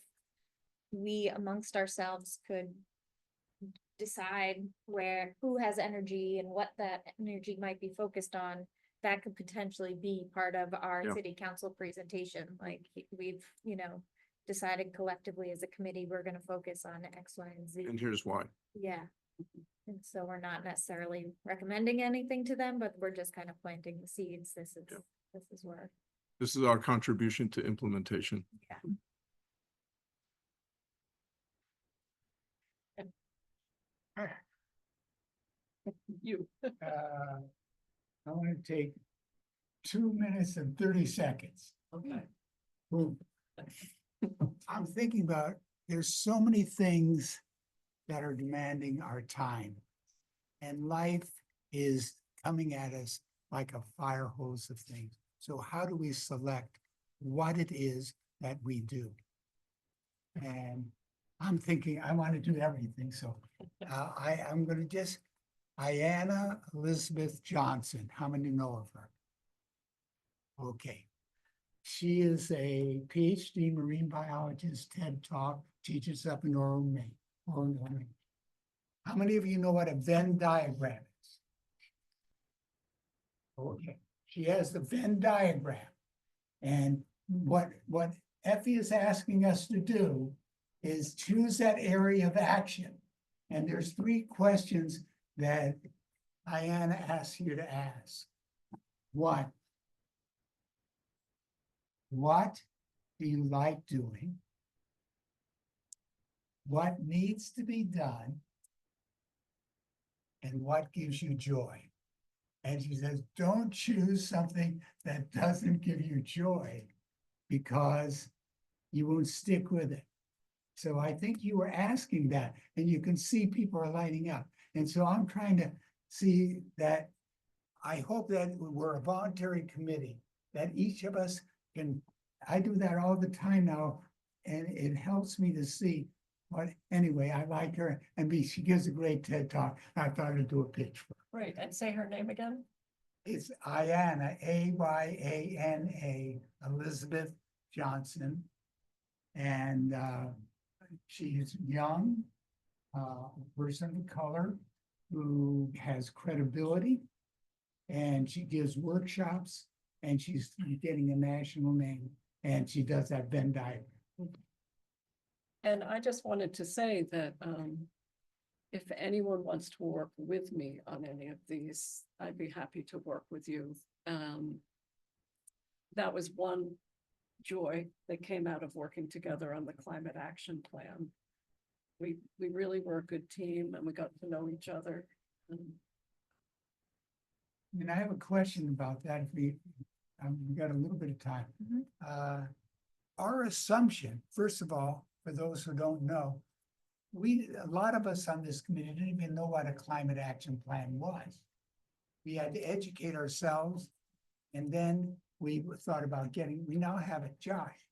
we amongst ourselves could decide who has energy and what that energy might be focused on, that could potentially be part of our city council presentation. Like we've, decided collectively as a committee, we're going to focus on X, Y, and Z. And here's why. Yeah. And so we're not necessarily recommending anything to them, but we're just kind of planting the seeds. This is where. This is our contribution to implementation. You. I want to take 2 minutes and 30 seconds. Okay. Boom. I'm thinking about, there's so many things that are demanding our time. And life is coming at us like a fire hose of things. So how do we select what it is that we do? And I'm thinking, I want to do everything, so I'm gonna just, Ayanna Elizabeth Johnson, how many know of her? Okay. She is a PhD marine biologist, TED Talk, teaches up in Orem, Maine. How many of you know what a Venn diagram is? Okay, she has the Venn diagram. And what Effie is asking us to do is choose that area of action. And there's 3 questions that Ayanna asks you to ask. 1, what do you like doing? What needs to be done? And what gives you joy? And she says, don't choose something that doesn't give you joy because you won't stick with it. So I think you were asking that, and you can see people are lighting up. And so I'm trying to see that, I hope that we're a voluntary committee, that each of us can, I do that all the time now, and it helps me to see what, anyway, I like her, and she gives a great TED Talk. I thought I'd do a pitch for her. Right, and say her name again. It's Ayanna, Ayana, Elizabeth Johnson. And she's young, person of color who has credibility. And she gives workshops, and she's getting a national name, and she does that Venn diagram. And I just wanted to say that if anyone wants to work with me on any of these, I'd be happy to work with you. That was one joy that came out of working together on the climate action plan. We really were a good team, and we got to know each other. And I have a question about that. If we got a little bit of time. Our assumption, first of all, for those who don't know, a lot of us on this committee didn't even know what a climate action plan was. We had to educate ourselves, and then we thought about we now have it, Josh.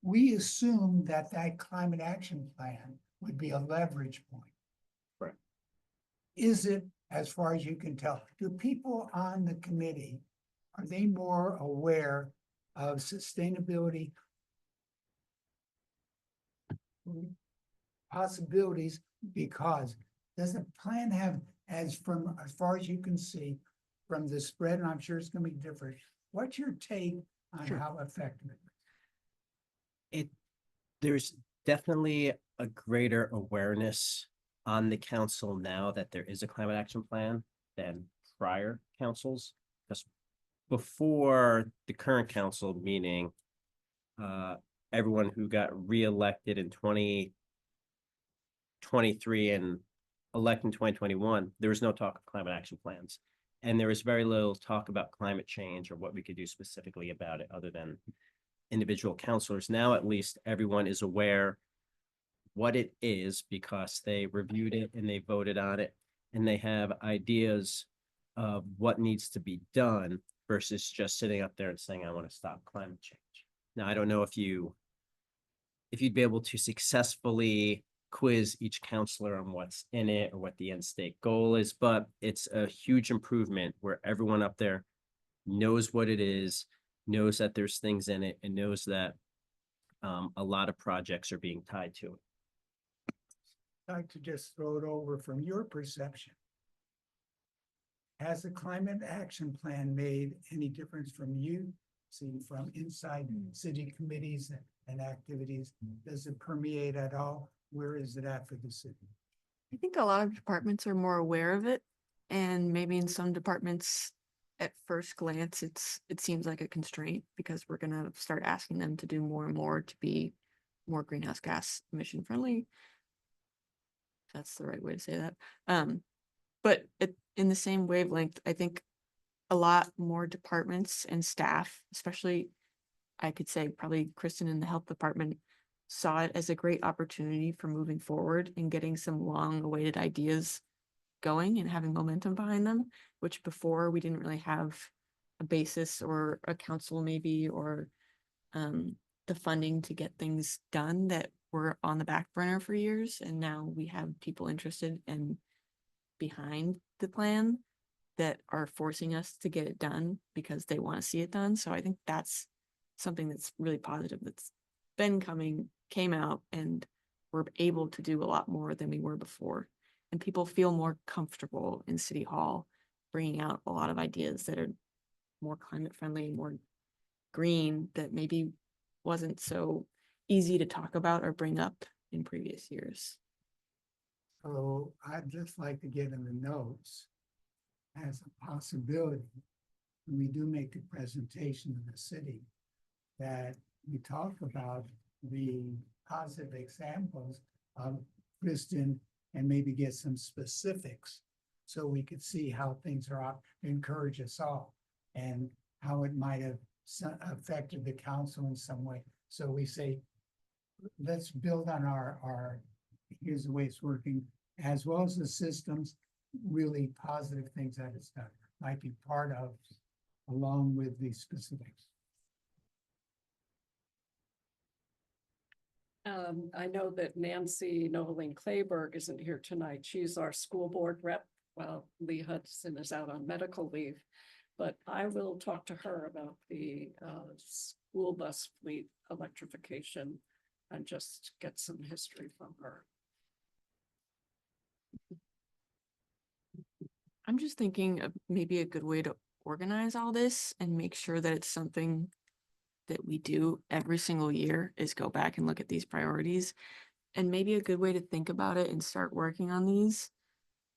We assumed that climate action plan would be a leverage point. Right. Is it, as far as you can tell, do people on the committee, are they more aware of sustainability possibilities? Because does the plan have, as far as you can see from the spread, and I'm sure it's going to be different, what's your take on how effective it is? There's definitely a greater awareness on the council now that there is a climate action plan than prior councils. Because before the current council, meaning everyone who got reelected in 2023 and elected in 2021, there was no talk of climate action plans. And there was very little talk about climate change or what we could do specifically about it other than individual councilors. Now, at least everyone is aware what it is because they reviewed it and they voted on it, and they have ideas of what needs to be done versus just sitting up there and saying, I want to stop climate change. Now, I don't know if you'd be able to successfully quiz each counselor on what's in it or what the end state goal is, but it's a huge improvement where everyone up there knows what it is, knows that there's things in it, and knows that a lot of projects are being tied to it. I'd like to just throw it over from your perception. Has the climate action plan made any difference from you, seen from inside city committees and activities? Does it permeate at all? Where is it at for the city? I think a lot of departments are more aware of it, and maybe in some departments, at first glance, it seems like a constraint because we're gonna start asking them to do more and more to be more greenhouse gas emission friendly. If that's the right way to say that. But in the same wavelength, I think a lot more departments and staff, especially I could say probably Kristen in the health department, saw it as a great opportunity for moving forward and getting some long awaited ideas going and having momentum behind them, which before we didn't really have a basis or a council maybe, or the funding to get things done that were on the back burner for years. And now we have people interested and behind the plan that are forcing us to get it done because they want to see it done. So I think that's something that's really positive that's been came out, and we're able to do a lot more than we were before. And people feel more comfortable in City Hall bringing out a lot of ideas that are more climate friendly, more green, that maybe wasn't so easy to talk about or bring up in previous years. So I'd just like to get in the notes as a possibility, when we do make a presentation in the city, that we talk about the positive examples of Kristen and maybe get some specifics so we could see how things are up, encourage us all, and how it might have affected the council in some way. So we say, let's build on our here's the way it's working, as well as the systems, really positive things that it's done, might be part of, along with the specifics. I know that Nancy Noeline Clayberg isn't here tonight. She's our school board rep while Lee Hudson is out on medical leave. But I will talk to her about the school bus fleet electrification and just get some history from her. I'm just thinking of maybe a good way to organize all this and make sure that it's something that we do every single year is go back and look at these priorities. And maybe a good way to think about it and start working on these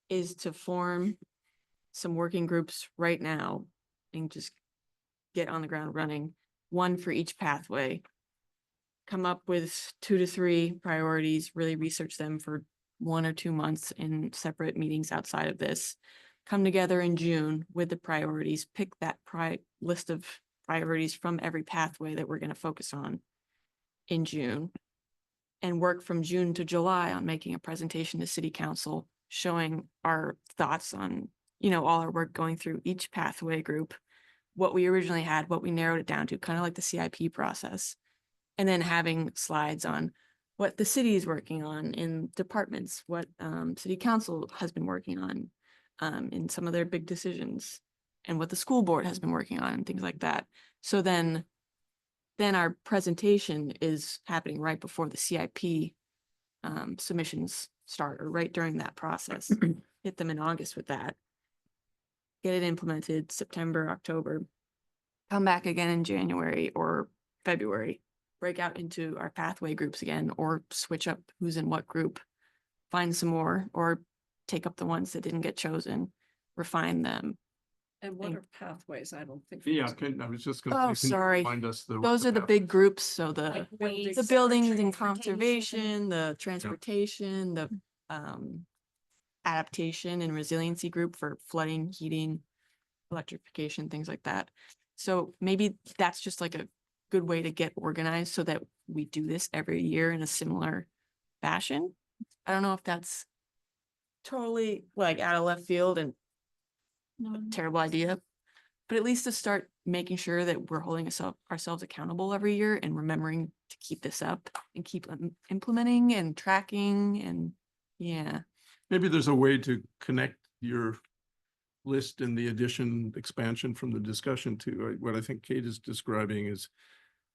is to form some working groups right now and just get on the ground running, one for each pathway. Come up with 2 to 3 priorities, really research them for 1 or 2 months in separate meetings outside of this. Come together in June with the priorities, pick that list of priorities from every pathway that we're going to focus on in June, and work from June to July on making a presentation to City Council, showing our thoughts on, all our work going through each pathway group, what we originally had, what we narrowed it down to, kind of like the CIP process, and then having slides on what the city is working on in departments, what City Council has been working on in some of their big decisions, and what the school board has been working on and things like that. So then our presentation is happening right before the CIP submissions start, or right during that process. Hit them in August with that. Get it implemented September, October. Come back again in January or February. Break out into our pathway groups again, or switch up who's in what group. Find some more, or take up the ones that didn't get chosen, refine them. And what are pathways? I don't think. Yeah, I was just gonna. Oh, say, can you sorry. remind us Those are the big groups, so the Like waste the or buildings and transportation. conservation, the transportation, the adaptation and resiliency group for flooding, heating, electrification, things like that. So maybe that's just like a good way to get organized so that we do this every year in a similar fashion. I don't know if that's totally like out of left field and a terrible idea, but at least to start making sure that we're holding ourselves accountable every year and remembering to keep this up and keep implementing and tracking. And Maybe there's a way to connect your list and the addition, expansion from the discussion to what I think Kate is describing is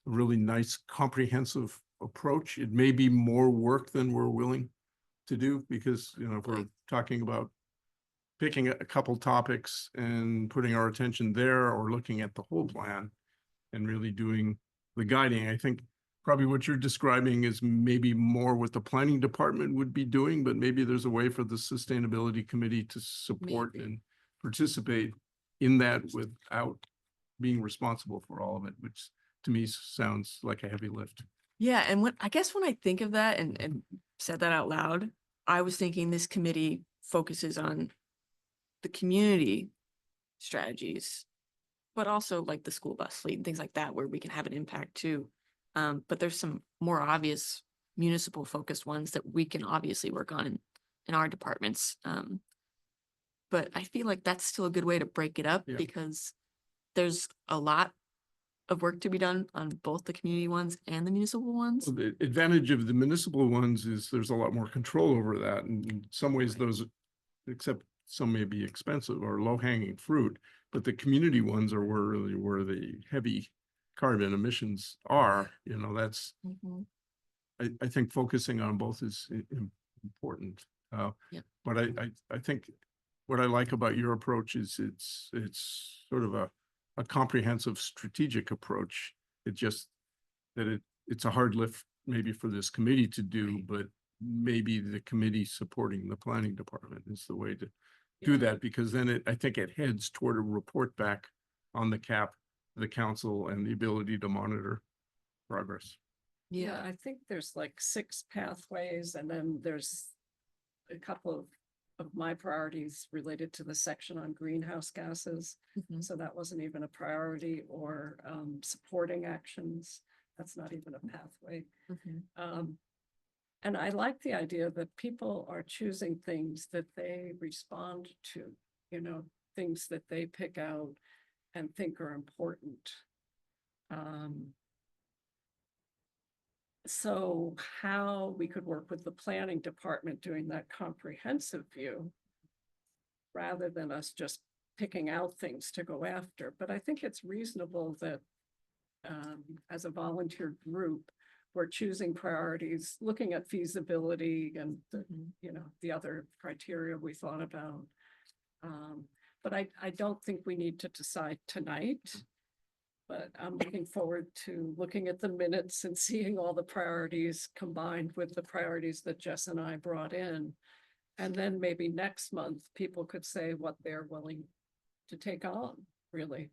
a really nice comprehensive approach. It may be more work than we're willing to do because, if we're talking about picking a couple topics and putting our attention there, or looking at the whole plan and really doing the guiding, I think probably what you're describing is maybe more what the planning department would be doing, but maybe there's a way for the sustainability committee to support Maybe. and participate in that without being responsible for all of it, which to me sounds like a heavy lift. Yeah, and when I think of that and said that out loud, I was thinking this committee focuses on the community strategies, but also like the school bus fleet and things like that, where we can have an impact too. But there's some more obvious municipal focused ones that we can obviously work on in our departments. But I feel like that's still a good way to break it up Yeah. because there's a lot of work to be done on both the community ones and the municipal ones. Well, the advantage of the municipal ones is there's a lot more control over that. And in some ways, those, except some may be expensive or low hanging fruit, but the community ones are where the heavy carbon emissions are, that's, Mhm. I think focusing on both is important. Yeah. But I think what I like about your approach is it's sort of a comprehensive strategic approach. It just that it's a hard lift maybe for this committee to do, but maybe the committee supporting the planning department is the way to do that, because then I think it heads toward a report back on the cap, the council, and the ability to monitor progress. Yeah, I think there's like 6 pathways, and then there's a couple of my priorities related to the section on greenhouse gases. Mhm. So that wasn't even a priority, or supporting actions. That's not even a pathway. Mhm. And I like the idea that people are choosing things that they respond to, things that they pick out and think are important. So how we could work with the planning department doing that comprehensive view rather than us just picking out things to go after. But I think it's reasonable that as a volunteer group, we're choosing priorities, looking at feasibility and the other criteria we thought about. But I don't think we need to decide tonight. But I'm looking forward to looking at the minutes and seeing all the priorities combined with the priorities that Jess and I brought in. And then maybe next month, people could say what they're willing to take on, really,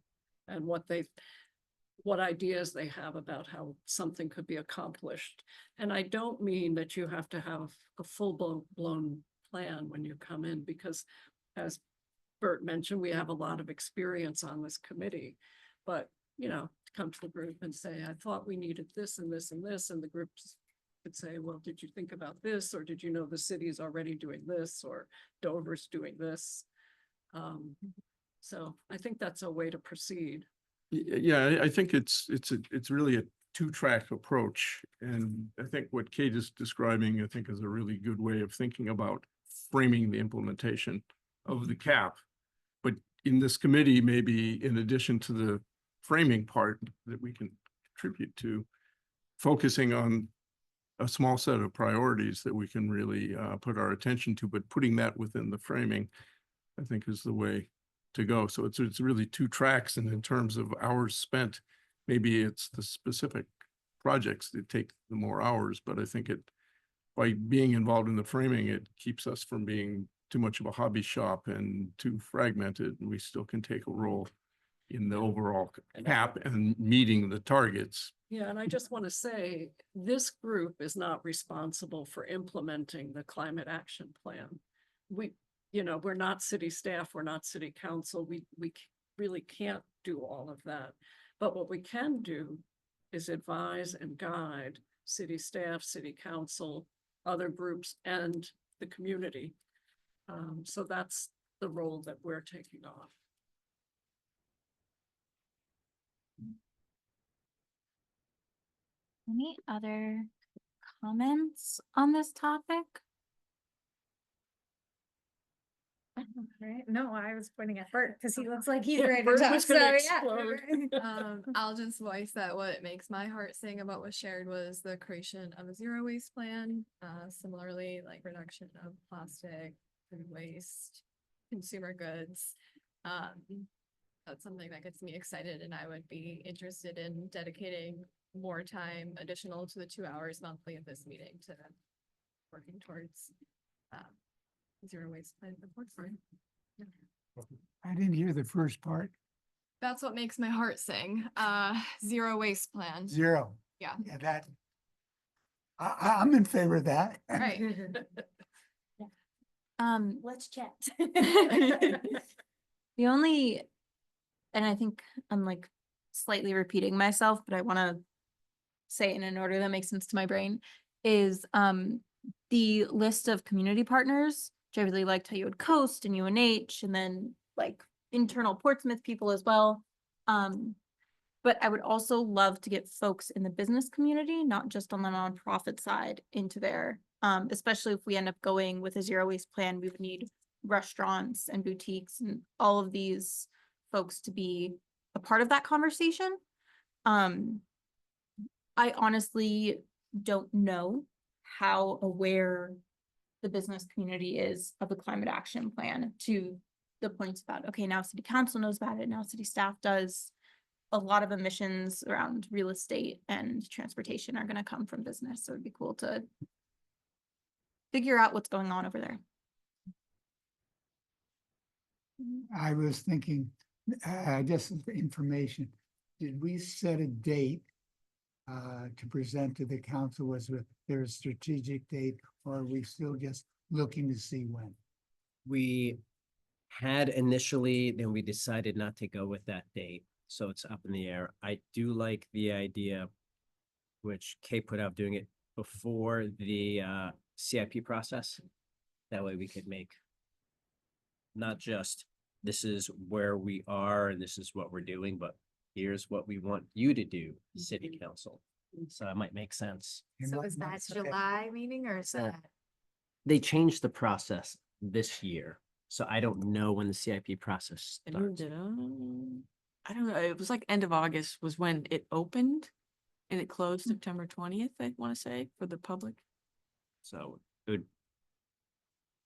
and what ideas they have about how something could be accomplished. And I don't mean that you have to have a full blown plan when you come in, because as Bert mentioned, we have a lot of experience on this committee, but come to the group and say, I thought we needed this and this and this, and the groups could say, well, did you think about this? Or did you know the city is already doing this, or Dover's doing this? So I think that's a way to proceed. Yeah, I think it's really a 2-track approach. And I think what Kate is describing, I think, is a really good way of thinking about framing the implementation of the cap. But in this committee, maybe in addition to the framing part that we can contribute to, focusing on a small set of priorities that we can really put our attention to, but putting that within the framing, I think, is the way to go. So it's really 2 tracks, and in terms of hours spent, maybe it's the specific projects that take the more hours, but I think by being involved in the framing, it keeps us from being too much of a hobby shop and too fragmented, and we still can take a role in the overall cap and meeting the targets. Yeah, and I just want to say, this group is not responsible for implementing the climate action plan. We're not city staff, we're not city council, we really can't do all of that. But what we can do is advise and guide city staff, city council, other groups, and the community. So that's the role that we're taking on. Any other comments on this topic? Right? No, I was pointing at Bert because he looks like he's Yeah, ready to Bert talk. was gonna So yeah. explode. I'll just voice that what makes my heart sing about what's shared was the creation of a zero waste plan. Similarly, like reduction of plastic, food waste, consumer goods. That's something that gets me excited, and I would be interested in dedicating more time additional to the 2 hours monthly of this meeting to working towards zero waste plan report for. I didn't hear the first part. That's what makes my heart sing. Zero waste plan. Zero. Yeah. Yeah, that. I'm in favor of that. Right. Let's chat. The only, and I think I'm like slightly repeating myself, but I want to say it in an order that makes sense to my brain, is the list of community partners, which I really liked how you had Coast and UNH and then like internal Portsmouth people as well. But I would also love to get folks in the business community, not just on the nonprofit side, into there. Especially if we end up going with a zero waste plan, we would need restaurants and boutiques and all of these folks to be a part of that conversation. I honestly don't know how aware the business community is of the climate action plan, to the points about, okay, now city council knows about it, now city staff does. A lot of emissions around real estate and transportation are gonna come from business, so it'd be cool to figure out what's going on over there. I was thinking, just for information, did we set a date to present to the council? Was there a strategic date, or are we still just looking to see when? We had initially, then we decided not to go with that date, so it's up in the air. I do like the idea, which Kate put out, doing it before the CIP process. That way we could make not just this is where we are and this is what we're doing, but here's what we want you to do, city council. So that might make sense. And So what is that months? July meeting or is that? They changed the process this year, so I don't know when the CIP process They moved starts. it I don't know, it was like end of August was when it opened and it closed September 20th, I want to say, for the public. So it would,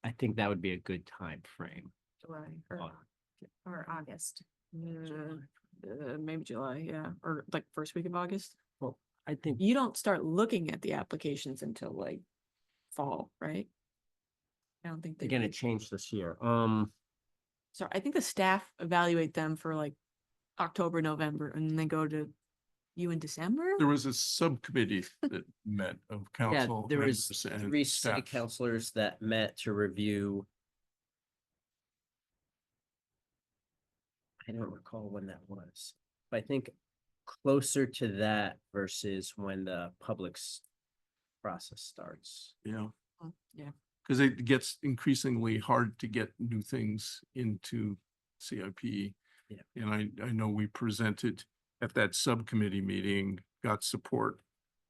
I think that would be a good time frame. July Uh, or August. Maybe July, yeah, or like first week of August. Well, I think You don't start looking at the applications until like fall, right? I don't think again, it changed this year. So I think the staff evaluate them for like October, November, and then they go to you in December? There was a subcommittee that met of Yeah, council there was members and 3 city staff. councilors that met to review. I don't recall when that was, but I think closer to that versus when the public's process starts. Yeah, Yeah. because it gets increasingly hard to get new things into CIP. Yeah. And I know we presented at that subcommittee meeting, got support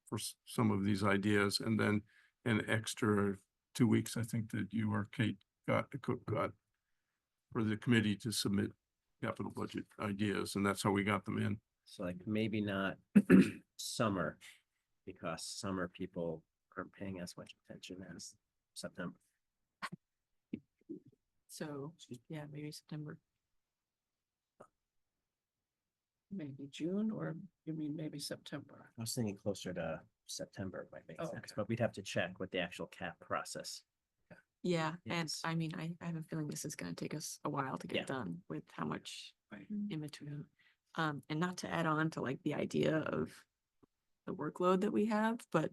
for some of these ideas, and then an extra 2 weeks, I think that you or Kate got for the committee to submit capital budget ideas, and that's how we got them in. So like maybe not summer, because summer people aren't paying as much attention as September. So, yeah, maybe September. Maybe June, or you mean maybe September? I was thinking closer to September might make Oh, sense, okay. but we'd have to check with the actual cap process. Yeah, and Yes. I mean, I have a feeling this is gonna take us a while to Yeah. get done with how much Right. in between. And not to add on to like the idea of the workload that we have, but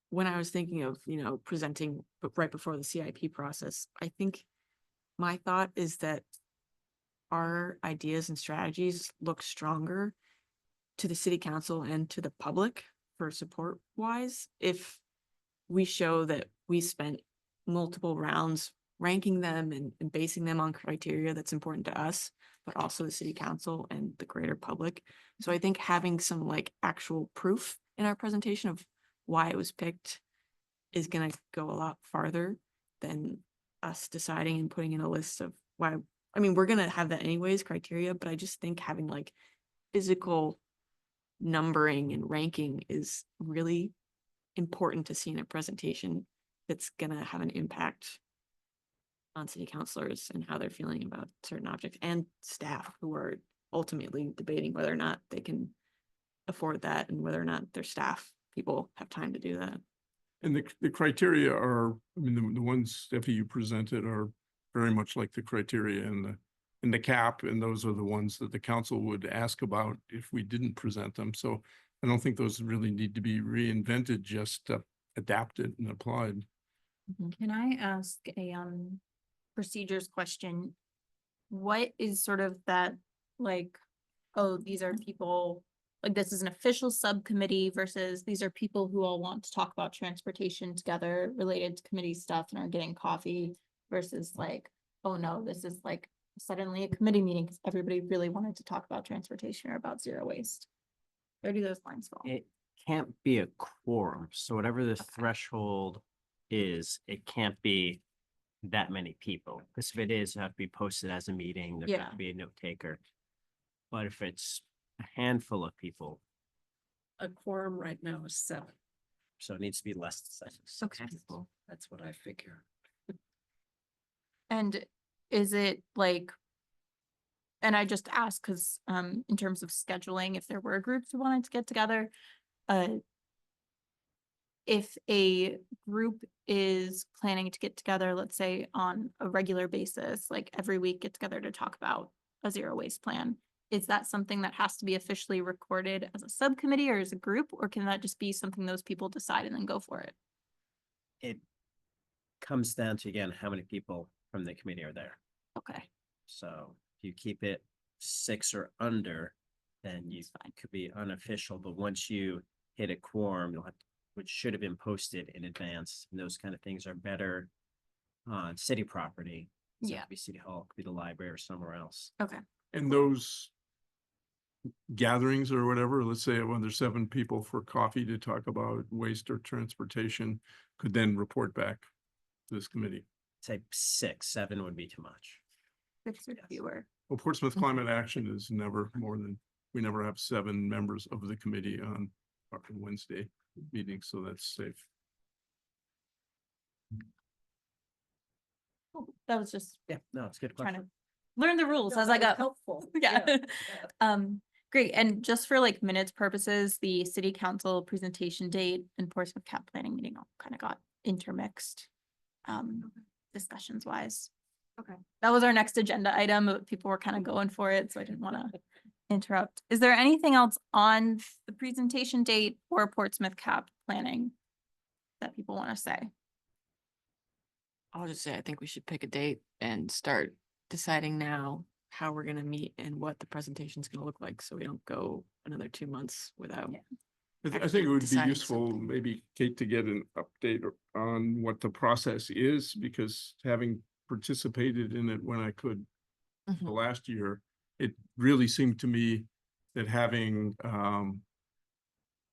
when I was thinking of, presenting right before the CIP process, I think my thought is that our ideas and strategies look stronger to the city council and to the public for support wise if we show that we spent multiple rounds ranking them and basing them on criteria that's important to us, but also the city council and the greater public. So I think having some like actual proof in our presentation of why it was picked is gonna go a lot farther than us deciding and putting in a list of why. I mean, we're gonna have that anyways, criteria, but I just think having like physical numbering and ranking is really important to see in a presentation that's gonna have an impact on city councilors and how they're feeling about certain objects and staff who are ultimately debating whether or not they can afford that and whether or not their staff people have time to do that. And the criteria are, I mean, the ones, Steffi, you presented are very much like the criteria in the cap, and those are the ones that the council would ask about if we didn't present them. So I don't think those really need to be reinvented, just adapted and applied. Can I ask a procedures question? What is sort of that, like, oh, these are people, like, this is an official subcommittee versus these are people who all want to talk about transportation together related to committee stuff and are getting coffee versus like, oh no, this is like suddenly a committee meeting because everybody really wanted to talk about transportation or about zero waste. Where do those lines fall? It can't be a quorum, so whatever the threshold is, it can't be that many people. Because if it is, it have to be posted as a meeting, there have to be a note taker. But if it's a handful of people, A quorum right now is 7. so it needs to be less than 6 Okay. people. That's what I figure. And is it like, and I just asked because in terms of scheduling, if there were groups who wanted to get together, if a group is planning to get together, let's say on a regular basis, like every week get together to talk about a zero waste plan, is that something that has to be officially recorded as a subcommittee or as a group, or can that just be something those people decide and then go for it? It comes down to, again, how many people from the committee are there. Okay. So if you keep it 6 or under, then you could be unofficial, but once you hit a quorum, you'll have to, which should have been posted in advance, and those kind of things are better on city property. So it Yeah. could be City Hall, it could be the library or somewhere else. Okay. And those gatherings or whatever, let's say when there's 7 people for coffee to talk about waste or transportation, could then report back to this committee. Say 6, 7 would be too much. 6 or fewer. Well, Portsmouth Climate Action is never more than, we never have 7 members of the committee on our Wednesday meetings, so that's safe. Cool. That was just Yeah, no, it's a good trying question. to learn the rules as I got. Helpful. Yeah. Great. And just for like minutes purposes, the city council presentation date and Portsmouth cap planning meeting all kind of got intermixed, discussions wise. Okay. That was our next agenda item, but people were kind of going for it, so I didn't want to interrupt. Is there anything else on the presentation date or Portsmouth cap planning that people want to say? I'll just say, I think we should pick a date and start deciding now how we're gonna meet and what the presentation's gonna look like, so we don't go another 2 months without. Yeah. I think actually it would be deciding useful, something. maybe Kate, to get an update on what the process is, because having participated in it when I could the Mhm. last year, it really seemed to me that having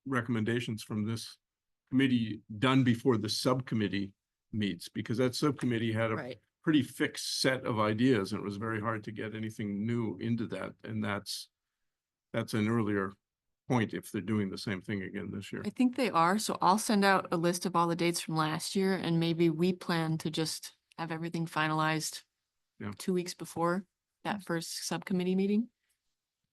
recommendations from this committee done before the subcommittee meets, because that subcommittee had a Right. pretty fixed set of ideas, and it was very hard to get anything new into that, and that's an earlier point if they're doing the same thing again this year. I think they are, so I'll send out a list of all the dates from last year, and maybe we plan to just have everything finalized Yeah. 2 weeks before that first subcommittee meeting.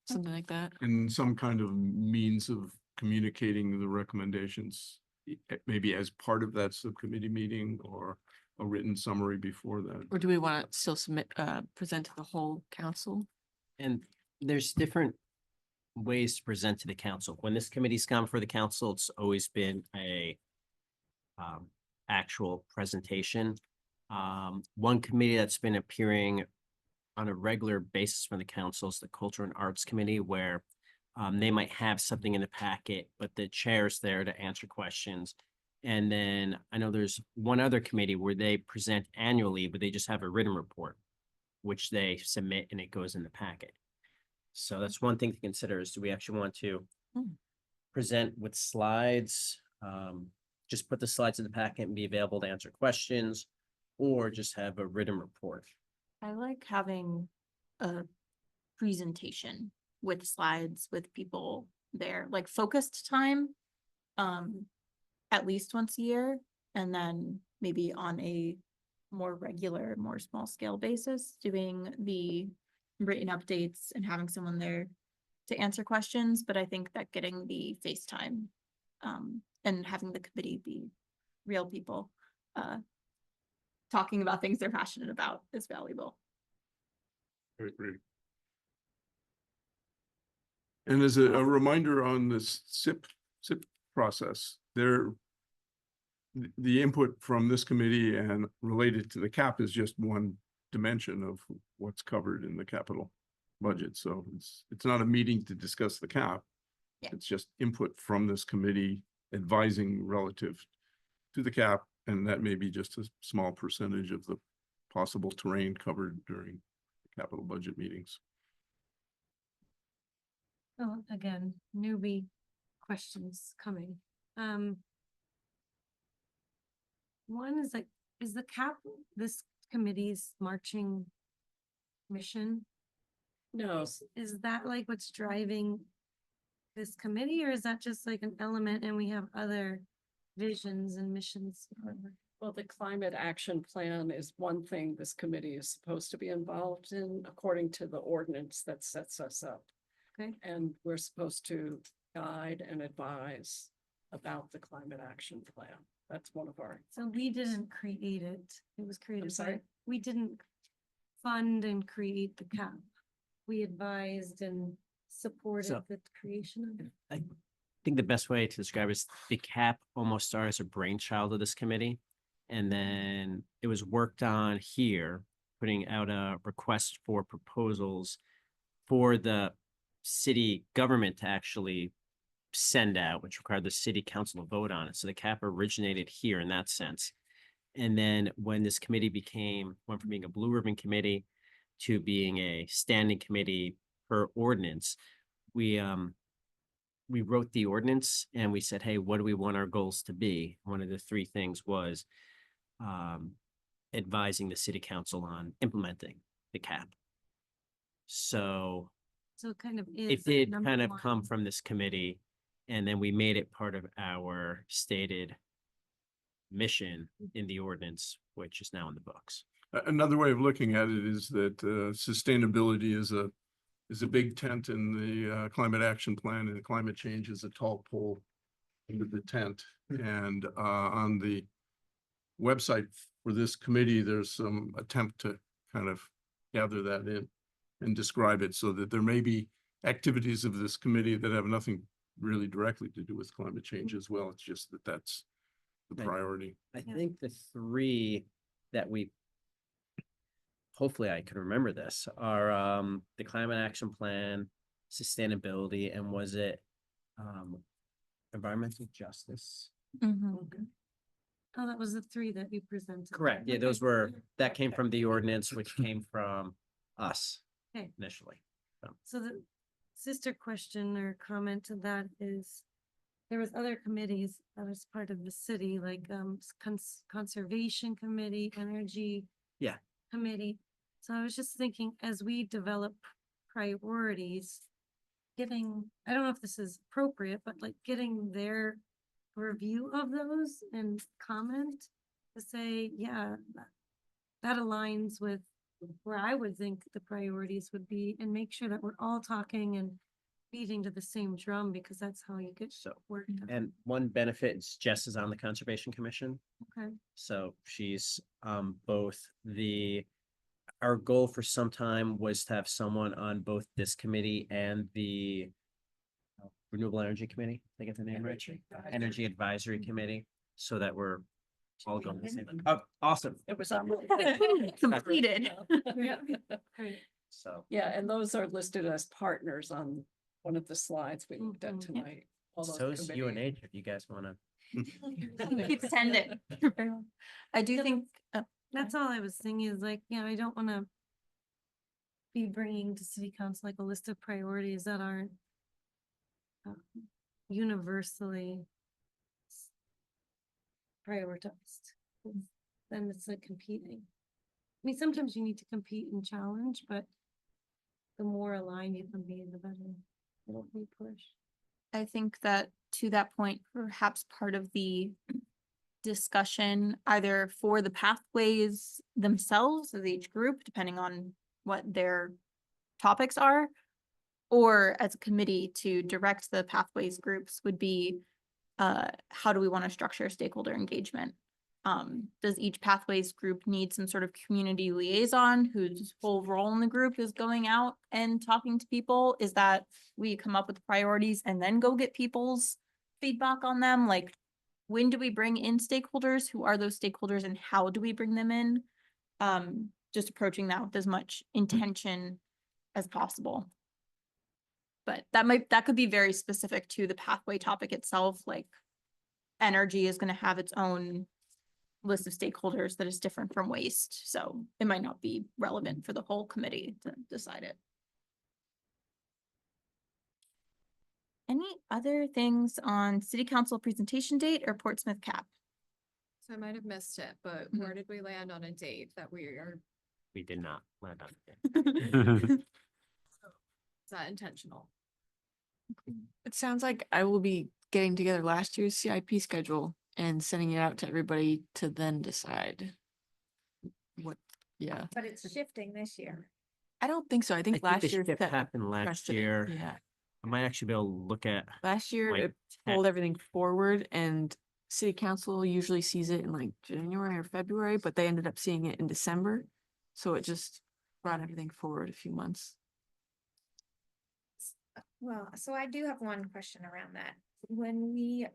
Something like that. And some kind of means of communicating the recommendations, maybe as part of that subcommittee meeting, or a written summary before that. Or do we want to still submit, present to the whole council? And there's different ways to present to the council. When this committee's come for the council, it's always been a actual presentation. One committee that's been appearing on a regular basis for the council is the Culture and Arts Committee, where they might have something in the packet, but the chair's there to answer questions. And then I know there's one other committee where they present annually, but they just have a written report, which they submit and it goes in the packet. So that's one thing to consider, is do we actually want to present with slides? Just put the slides in the packet and be available to answer questions, or just have a written report? I like having a presentation with slides with people there, like focused time, at least once a year, and then maybe on a more regular, more small scale basis, doing the written updates and having someone there to answer questions, but I think that getting the FaceTime and having the committee be real people talking about things they're passionate about is valuable. I agree. And as a reminder on this SIP process, the input from this committee and related to the cap is just one dimension of what's covered in the capital budget. So it's not a meeting to discuss the cap. Yeah. It's just input from this committee advising relative to the cap, and that may be just a small percentage of the possible terrain covered during capital budget meetings. Oh, again, newbie questions coming. One is like, is the cap this committee's marching mission? No, Is that like what's driving this committee, or is that just like an element and we have other visions and missions? well, the climate action plan is one thing this committee is supposed to be involved in according to the ordinance that sets us up. Okay. And we're supposed to guide and advise about the climate action plan. That's one of our, So we didn't create it. It was created by, sorry? we didn't fund and create the cap. We advised and supported So- the creation of it. I think the best way to describe it is the cap almost started as a brainchild of this committee. And then it was worked on here, putting out a request for proposals for the city government to actually send out, which required the city council to vote on it. So the cap originated here in that sense. And then when this committee went from being a blue ribbon committee to being a standing committee per ordinance, we wrote the ordinance and we said, hey, what do we want our goals to be? One of the three things was advising the city council on implementing the cap. So So it kind of is. it did number kind of one. come from this committee, and then we made it part of our stated mission in the ordinance, which is now in the books. Another way of looking at it is that sustainability is a big tent in the climate action plan, and climate change is a tall pole under the tent. And on the website for this committee, there's some attempt to kind of gather that in and describe it so that there may be activities of this committee that have nothing really directly to do with climate change as well. It's just that that's the Right. priority. I think the three that we, hopefully I can remember this, are the climate action plan, sustainability, and was it environmental justice? Oh, that was the three that you presented. Correct. Yeah, Okay. those were, that came from the ordinance, which came from us Okay. initially. So the sister question or comment to that is, there was other committees that was part of the city, like conservation committee, energy. Yeah. Committee. So I was just thinking, as we develop priorities, I don't know if this is appropriate, but like getting their review of those and comment to say, yeah, that aligns with where I would think the priorities would be, and make sure that we're all talking and beating to the same drum, because that's how you get So, work done. and one benefit is Jess is on the Conservation Commission. Okay. So she's both our goal for some time was to have someone on both this committee and the Renewable Energy Committee. Did I get the name right? Energy Advisory Committee, so that we're all going the same. Oh, awesome. it was on. Completed. Great. So. Yeah, and those are listed as partners on one of the slides we looked at Mhm. tonight. All those So is committees. UNH, if you guys wanna. Keep sending. I do think, That's all I was thinking is like, yeah, I don't wanna be bringing to city council like a list of priorities that aren't universally prioritized. Then it's like competing. I mean, sometimes you need to compete and challenge, but the more aligned you can be, the better it'll be pushed. I think that to that point, perhaps part of the discussion, either for the pathways themselves of each group, depending on what their topics are, or as a committee to direct the pathways groups would be, how do we want to structure stakeholder engagement? Does each pathways group need some sort of community liaison whose whole role in the group is going out and talking to people? Is that we come up with priorities and then go get people's feedback on them? Like, when do we bring in stakeholders? Who are those stakeholders and how do we bring them in? Just approaching that with as much intention as possible. But that could be very specific to the pathway topic itself, like energy is gonna have its own list of stakeholders that is different from waste, so it might not be relevant for the whole committee to decide it. Any other things on city council presentation date or Portsmouth cap? So I might have missed it, but Mhm. where did we land on a date that we are, We did not land on it. is that intentional? It sounds like I will be getting together last year's CIP schedule and sending it out to everybody to then decide. What, yeah, But it's shifting this year. I don't think so. I I think think last the year. shift set happened last precedent. year. Yeah, I might actually be able to look at, last year like, it pulled everything forward and city council usually sees it in like January or February, but they ended up seeing it in December. So it just brought everything forward a few months. Well, so I do have one question around that. When we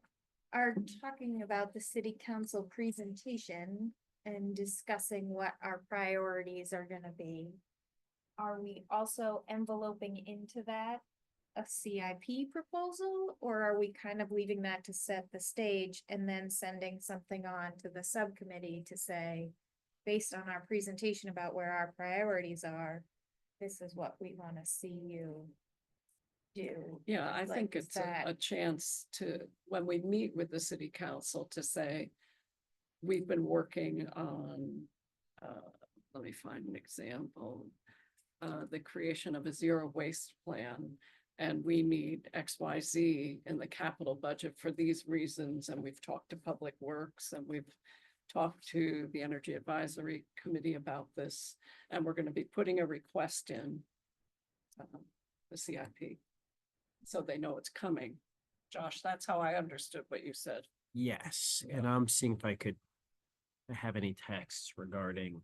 are talking about the city council presentation and discussing what our priorities are gonna be, are we also enveloping into that a CIP proposal, or are we kind of leaving that to set the stage and then sending something on to the subcommittee to say, based on our presentation about where our priorities are, this is what we want to see you do? Yeah, I Like, think is it's that- a chance to, when we meet with the city council, to say, we've been working on, let me find an example, the creation of a zero waste plan. And we need XYZ in the capital budget for these reasons, and we've talked to Public Works and we've talked to the Energy Advisory Committee about this, and we're gonna be putting a request in the CIP. So they know it's coming. Josh, that's how I understood what you said. yes, and I'm seeing if I could have any texts regarding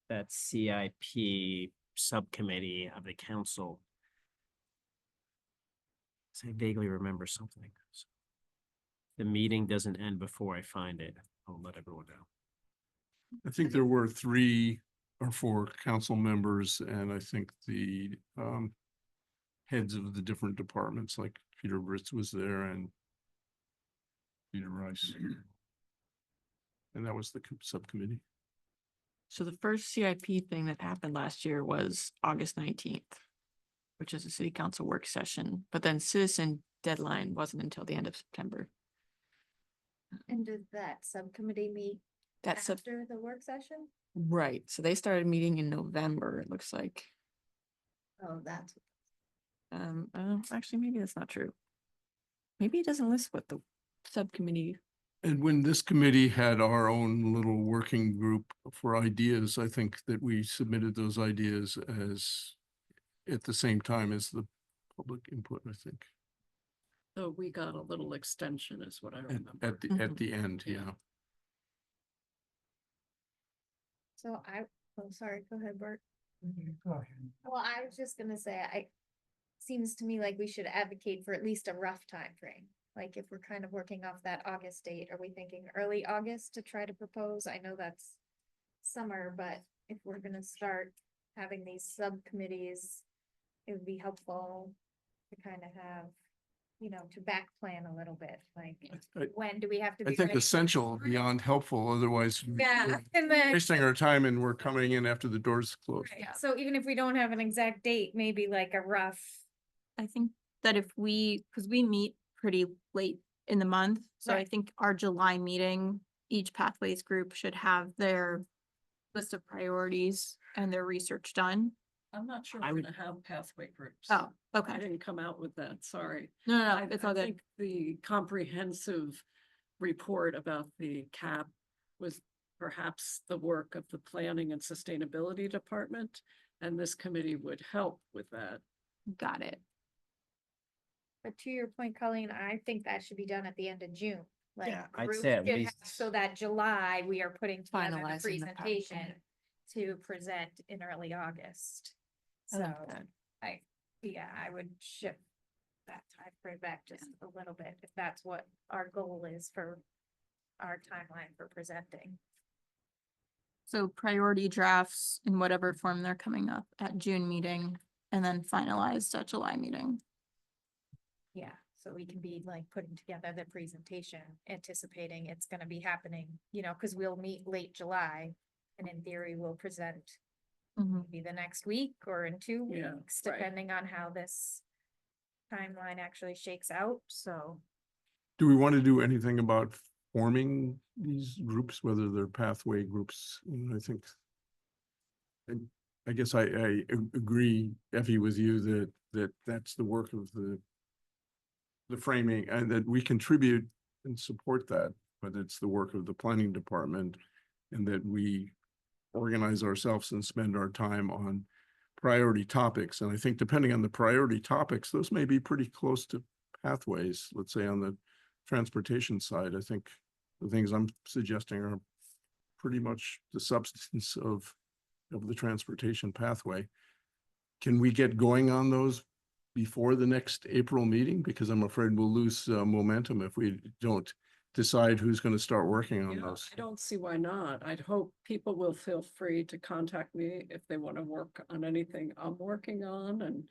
that CIP subcommittee of the council. So I vaguely remember something. So the meeting doesn't end before I find it. I'll let everyone know. I think there were 3 or 4 council members and I think the heads of the different departments, like Peter Ritz was there and Peter Rice. And that was the subcommittee. So the first CIP thing that happened last year was August 19th, which is a city council work session, but then citizen deadline wasn't until the end of September. And did that subcommittee meet That's after the work session? right. So they started meeting in November, it looks like. Oh, that's. Actually, maybe that's not true. Maybe it doesn't list what the subcommittee. And when this committee had our own little working group for ideas, I think that we submitted those ideas as at the same time as the public input, I think. So we got a little extension is what I remember. At the end, yeah. So oh, sorry, go ahead, Bert. Go ahead. Well, I was just gonna say, seems to me like we should advocate for at least a rough time frame. Like if we're kind of working off that August date, are we thinking early August to try to propose? I know that's summer, but if we're gonna start having these subcommittees, it would be helpful to kind of have, to back plan a little bit, like when do we have to I be think ready? essential beyond helpful, otherwise Yeah, we're and then. wasting our time and we're coming in after the doors close. Right, so even if we don't have an exact date, maybe like a rough. I think that because we meet pretty late in the month, so I Right. think our July meeting, each pathways group should have their list of priorities and their research done. I'm not sure I we're would- gonna have pathway groups. Oh, I okay. didn't come out with that, sorry. No, I it's all good. think the comprehensive report about the CAP was perhaps the work of the Planning and Sustainability Department, and this committee would help with that. Got it. But to your point, Colleen, I think that should be done at the end of June. Like, Yeah, I'd groups say at should have- least- So that July, we are putting together the Finalizing the presentation PowerPoint. to present in early August. I So like that. I would shift that time frame back just a little bit, if that's what our goal is for our timeline for presenting. So priority drafts in whatever form they're coming up at June meeting and then finalized at July meeting. Yeah, so we can be like putting together the presentation, anticipating it's gonna be happening, cause we'll meet late July. And in theory, we'll present maybe the next week or in 2 Yeah, weeks, right. depending on how this timeline actually shakes out, so. Do we want to do anything about forming these groups, whether they're pathway groups? I think. I guess I agree, Effie, with you that that's the work of the framing, and that we contribute and support that, but it's the work of the planning department, and that we organize ourselves and spend our time on priority topics. And I think depending on the priority topics, those may be pretty close to pathways. Let's say on the transportation side, I think the things I'm suggesting are pretty much the substance of the transportation pathway. Can we get going on those before the next April meeting? Because I'm afraid we'll lose momentum if we don't decide who's going to start working on Yeah, those. I don't see why not. I'd hope people will feel free to contact me if they want to work on anything I'm working on, and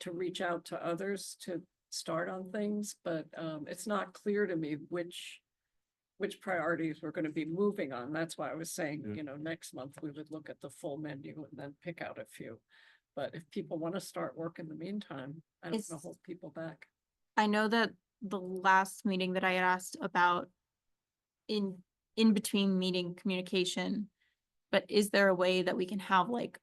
to reach out to others to start on things, but it's not clear to me which priorities we're going to be moving on. That's why I was saying, Yeah. next month we would look at the full menu and then pick out a few. But if people want to start work in the meantime, I don't want to Is- hold people back. I know that the last meeting that I had asked about in between meeting communication, but is there a way that we can have like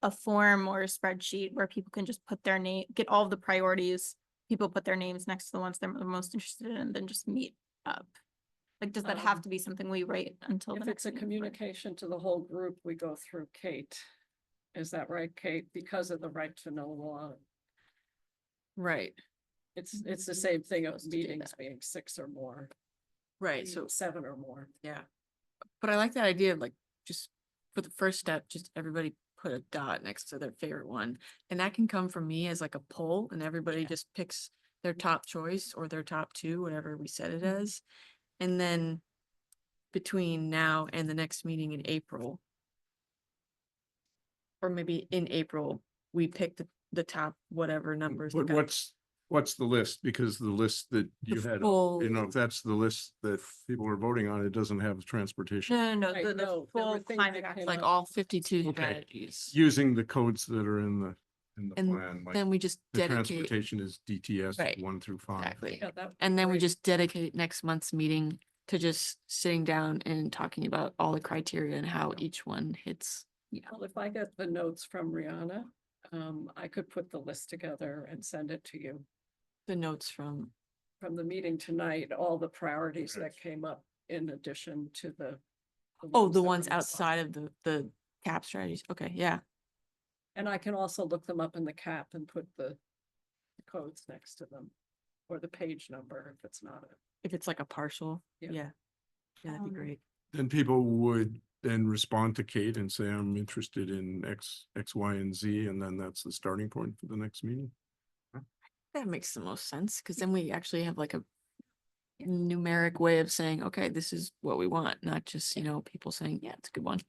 a form or a spreadsheet where people can just put their name, get all of the priorities, people put their names next to the ones they're most interested in, and then just meet up? Like, does that have Um, to be something we write until the If next it's a meeting? communication to the whole group, we go through Kate. Is that right, Kate? Because of the right to know law. Right, It's the same thing of Supposed to do meetings that. being 6 or more, right. So, 7 or more. yeah. But I like that idea of like, just for the first step, just everybody put a dot next to their favorite one. And that can come from me as like a poll, and everybody just picks their top choice or their top two, whatever we set it as. And then between now and the next meeting in April, or maybe in April, we pick the top whatever numbers. that But got what's the list? Because the list that the you had, full- if that's the list that people are voting on, it doesn't have transportation. No, Right, the no, there were full things climate that action. came Like up. all 52 Okay. strategies. Using the codes that are in the And plan, like then we just the dedicate, transportation is DTS Right. 1 through 5. exactly. Yeah, that would And be then we great. just dedicate next month's meeting to just sitting down and talking about all the criteria and how each one hits. Well, if I get the notes from Rihanna, I could put the list together and send it to you. The notes from, From the meeting tonight, all the priorities that came up in addition to the. the that were ones in the outside slide. of the cap strategies. Okay, yeah. And I can also look them up in the cap and put the codes next to them, or the page number if it's not a. If it's like a partial, Yeah. yeah. Yeah, that'd be great. Then people would then respond to Kate and say, I'm interested in X, Y, and Z, and then that's the starting point for the next meeting. That makes the most sense, because then we actually have like a numeric way of saying, okay, this is what we want, not just, people saying, yeah, it's a good one.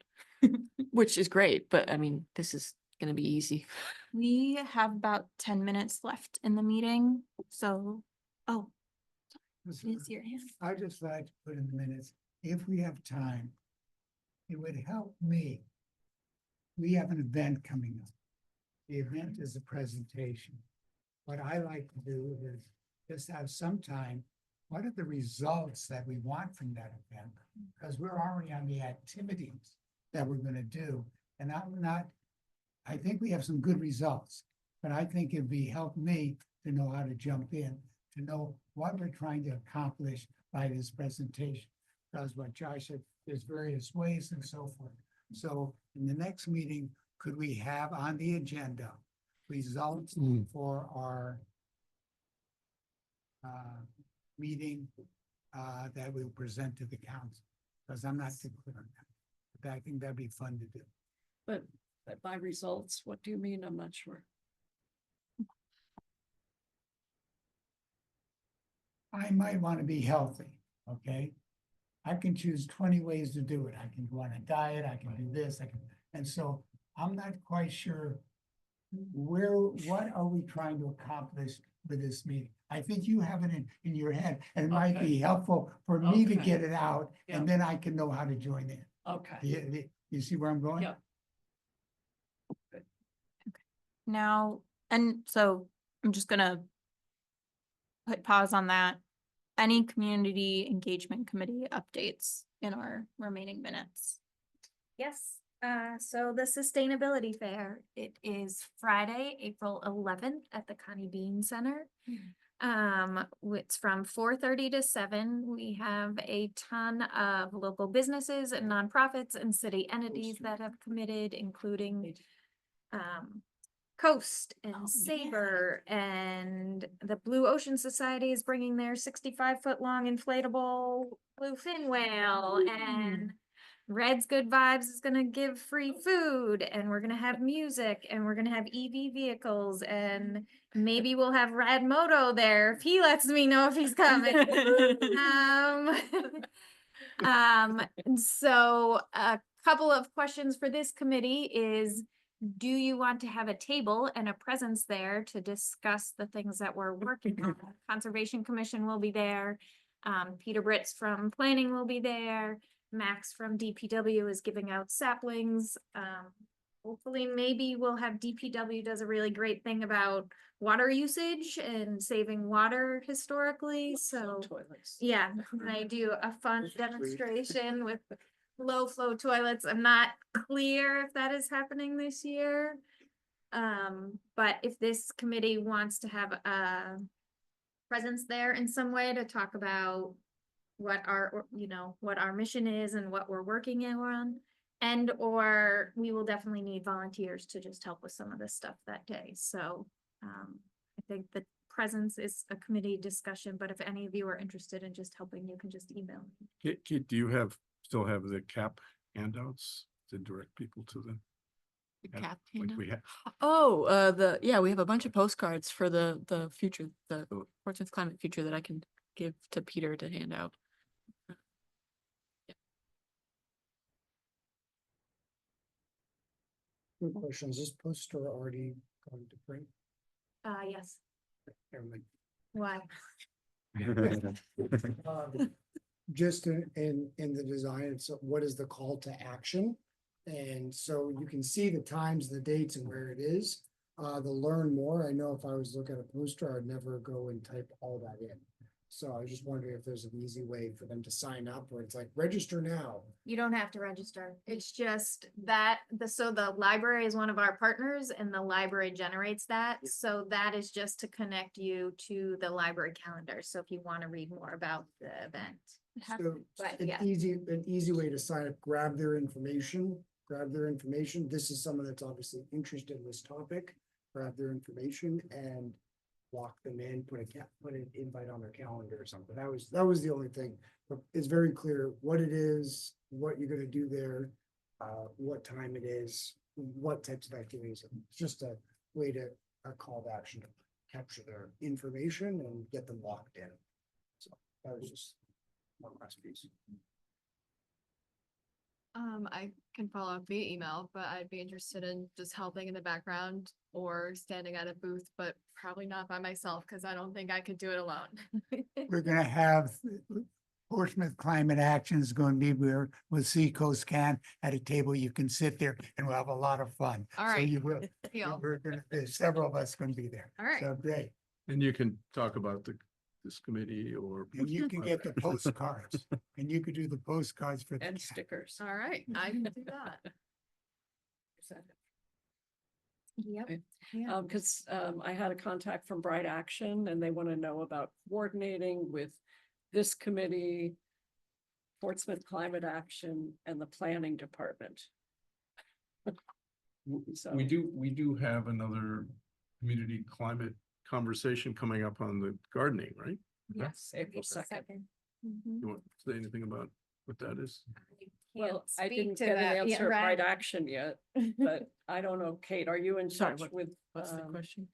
Which is great, but I mean, this is gonna be easy. We have about 10 minutes left in the meeting, so, oh, is your hand? I just like to put in the minutes, if we have time, it would help me. We have an event coming up. The event is a presentation. What I like to do is just have some time, what are the results that we want from that event? Because we're already on the activities that we're gonna do, and I think we have some good results, but I think it'd be help me to know how to jump in, to know what we're trying to accomplish by this presentation. Because what Josh said, there's various ways and so forth. So in the next meeting, could we have on the agenda results for our meeting that we'll present to the council, because I'm not too clear on that. But I think that'd be fun to do. But by results, what do you mean? I'm not sure. I might want to be healthy, okay? I can choose 20 ways to do it. I can go on a diet, I can do this, and so I'm not quite sure what are we trying to accomplish with this meeting? I think you have it in your head, and it might be helpful for me to Okay. get it out, Yeah. and then I can know how to join in. Okay. You see where I'm going? Yeah. Now, and so I'm just gonna put pause on that. Any community engagement committee updates in our remaining minutes? Yes, so the Sustainability Fair, it is Friday, April 11th at the Connie Bean Center. It's from 4:30 to 7. We have a ton of local businesses and nonprofits and city entities that have committed, including Coast and Sabre, and the Blue Ocean Society is bringing their 65-foot-long inflatable blue fin whale, and Red's Good Vibes is gonna give free food, and we're gonna have music, and we're gonna have EV vehicles, and maybe we'll have Rad Moto there if he lets me know if he's coming. And so a couple of questions for this committee is, do you want to have a table and a presence there to discuss the things that we're working on? Conservation Commission will be there. Peter Britz from Planning will be there. Max from DPW is giving out saplings. Hopefully, maybe we'll have DPW does a really great thing about water usage and saving water historically. So yeah, I do a fun demonstration with low flow toilets. I'm not clear if that is happening this year. But if this committee wants to have a presence there in some way to talk about what our mission is and what we're working on, and or we will definitely need volunteers to just help with some of this stuff that day. So I think the presence is a committee discussion, but if any of you are interested in just helping, you can just email me. Kate, do you still have the CAP handouts to direct people to the? The Yeah, cap like handout? we have? Oh, we have a bunch of postcards for the future, the Portsmouth Climate Future that I can give to Peter to hand out. Quick question, is this poster already going to print? Yes. Never mind. Why? Just in the design, so what is the call to action? And so you can see the times, the dates and where it is. The learn more, I know if I was looking at a poster, I'd never go and type all that in. So I was just wondering if there's an easy way for them to sign up where it's like register now. You don't have to register. It's just that so the library is one of our partners and the library generates that. So that is just to connect you to the library calendar. So if you want to read more about the event. So But an yeah. easy way to sign up, grab their information. This is someone that's obviously interested in this topic, grab their information and lock them in, put an invite on their calendar or something. That was the only thing. But it's very clear what it is, what you're gonna do there, what time it is, what types of activities. It's just a way to, a call to action to capture their information and get them locked in. So that was just one last piece. I can follow up via email, but I'd be interested in just helping in the background or standing at a booth, but probably not by myself because I don't think I could do it alone. We're gonna have Portsmouth Climate Action is going to be where with Seacoast Can at a table. You can sit there and we'll have a lot of fun. All So right. you will. Deal. There's several of us going to be there. All right. So great. And you can talk about this committee or. And you can get the postcards and you could do the postcards for. And stickers. All right, I can do that. Yep. Because I had a contact from Bright Action and they want to know about coordinating with this committee, Portsmouth Climate Action and the Planning Department. So- We do have another community climate conversation coming up on the gardening, right? Yes, April 2nd. You want to say anything about what that is? Well, I speak didn't to get an that, yeah, answer of right right. action yet, but I don't know, Kate, are you in Sorry, touch with What's the question?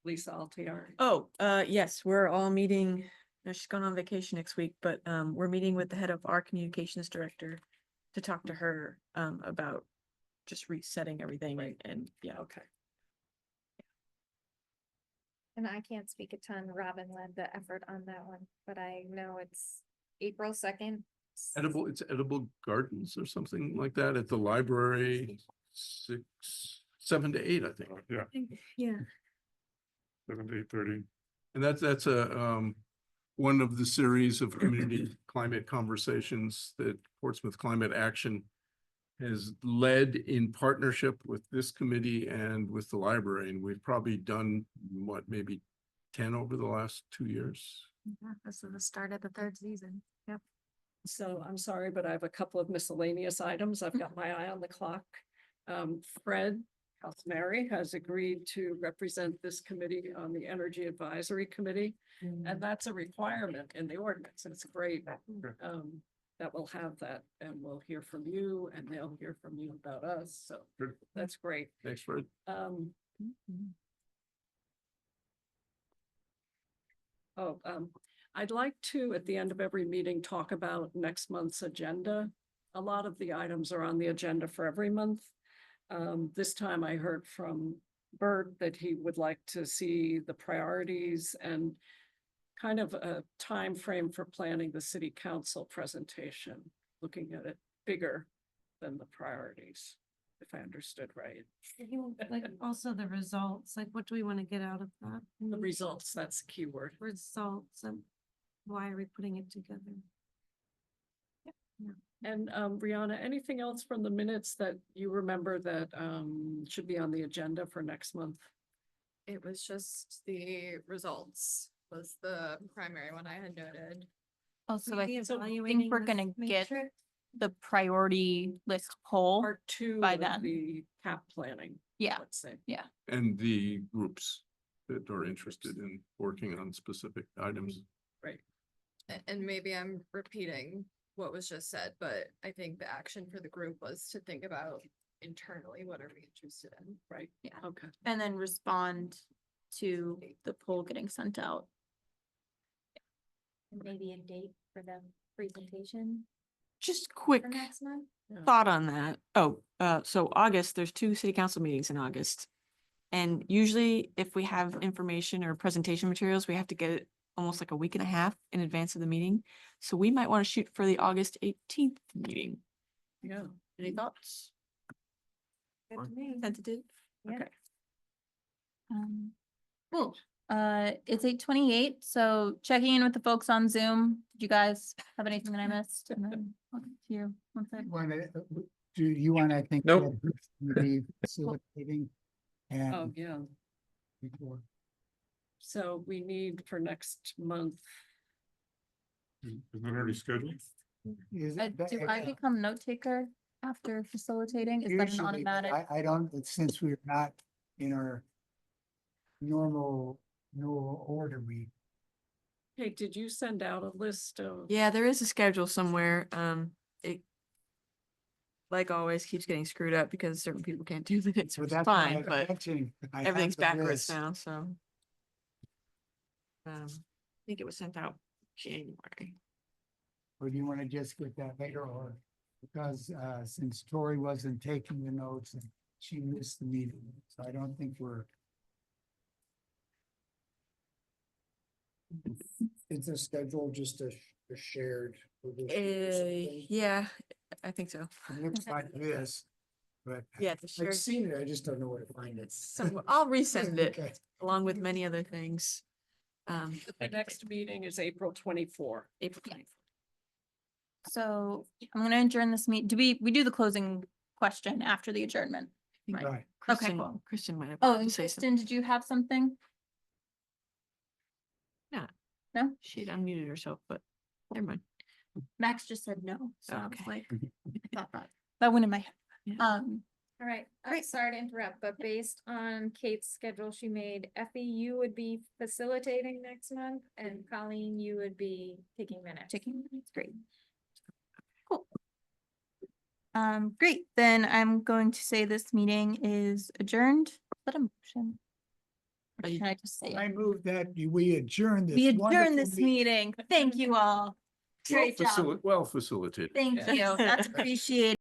Lisa Altieri? Oh, yes, we're all meeting. She's going on vacation next week, but we're meeting with the head of our communications director to talk to her about just resetting everything and yeah. Okay. And I can't speak a ton. Robin led the effort on that one, but I know it's April 2nd. It's edible gardens or something like that at the library, 7 to 8, I think. Yeah, Yeah. 7 to 8:30. And that's a one of the series of community climate conversations that Portsmouth Climate Action has led in partnership with this committee and with the library. And we've probably done maybe 10 over the last 2 years. This is the start of the 3rd season. Yep. So I'm sorry, but I have a couple of miscellaneous items. I've got my eye on the clock. Fred Mary has agreed to represent this committee on the Energy Advisory Committee. And that's a requirement in the ordinance. And it's great that we'll have that and we'll hear from you and they'll hear from you about us. So Good. that's great. Thanks, Fred. I'd like to, at the end of every meeting, talk about next month's agenda. A lot of the items are on the agenda for every month. This time I heard from Bert that he would like to see the priorities and kind of a time frame for planning the city council presentation, looking at it bigger than the priorities, if I understood right. Like also the results, like what do we want to get out of that? The results, that's the key word. Results and why are we putting it together? And Brianna, anything else from the minutes that you remember that should be on the agenda for next month? It was just the results was the primary one I had noted. Also, I Maybe think evaluating we're the gonna get matrix. the priority list poll. Part 2 by of then. the cap planning, Yeah, let's say. yeah. And the groups that are interested in working on specific items. Right. And maybe I'm repeating what was just said, but I think the action for the group was to think about internally, what are we interested in? Right. Yeah. Okay. And then respond to the poll getting sent out. Maybe a date for the presentation Just quick for next month. thought on that. Oh, so August, there's 2 city council meetings in August. And usually if we have information or presentation materials, we have to get it almost like a week and a half in advance of the meeting. So we might want to shoot for the August 18th meeting. Yeah. Any thoughts? Good to me. Tentative? Yeah. Okay. Cool. It's 8:28, so checking in with the folks on Zoom. Did you guys have anything that I missed? And then I'll get to you one sec. Do you want, I think. Nope. Be facilitating Oh, and yeah. before. So we need for next month. Isn't it already scheduled? Is it Do I become note taker after facilitating? Is that an usually, but automatic? I don't, since we're not in our normal order, Hey, did you send out a list of? Yeah, there is a schedule somewhere. It like always keeps getting screwed up because certain people can't do it. so It's that's why fine, I'm but mentioning I have everything's the backwards list. now, so. I think it was sent out January. Or do you want to just get that later, or because since Tori wasn't taking the notes and she missed the meeting, so I don't think we're. It's a schedule, just a shared. Yeah, I think so. It looks like this, but Yeah, the shared- I've seen it, I just don't know where to find it. So I'll resend it Okay. along with many other things. The next meeting is April 24. April 24th. So I'm gonna adjourn this meet. We do the closing question after the adjournment? Right. Right. Kristen, cool. Kristen might have. Oh, wanted and to say something. Kristen, did you have something? No. No? She'd unmuted herself, but never mind. Max just said no, so I was Okay. like, I thought that went in my head. Yeah. All right, I'm sorry to interrupt, but based on Kate's schedule she made, Effie, you would be facilitating next month and Colleen, you would be taking minutes. Taking minutes, great. Cool. Great, then I'm going to say this meeting is adjourned. Is that a motion? Or Are you- can I just say it? I move that we adjourn this. We adjourn wonderful this meeting. Thank you all. Great job. Well facilitated. Thank you. That's appreciated.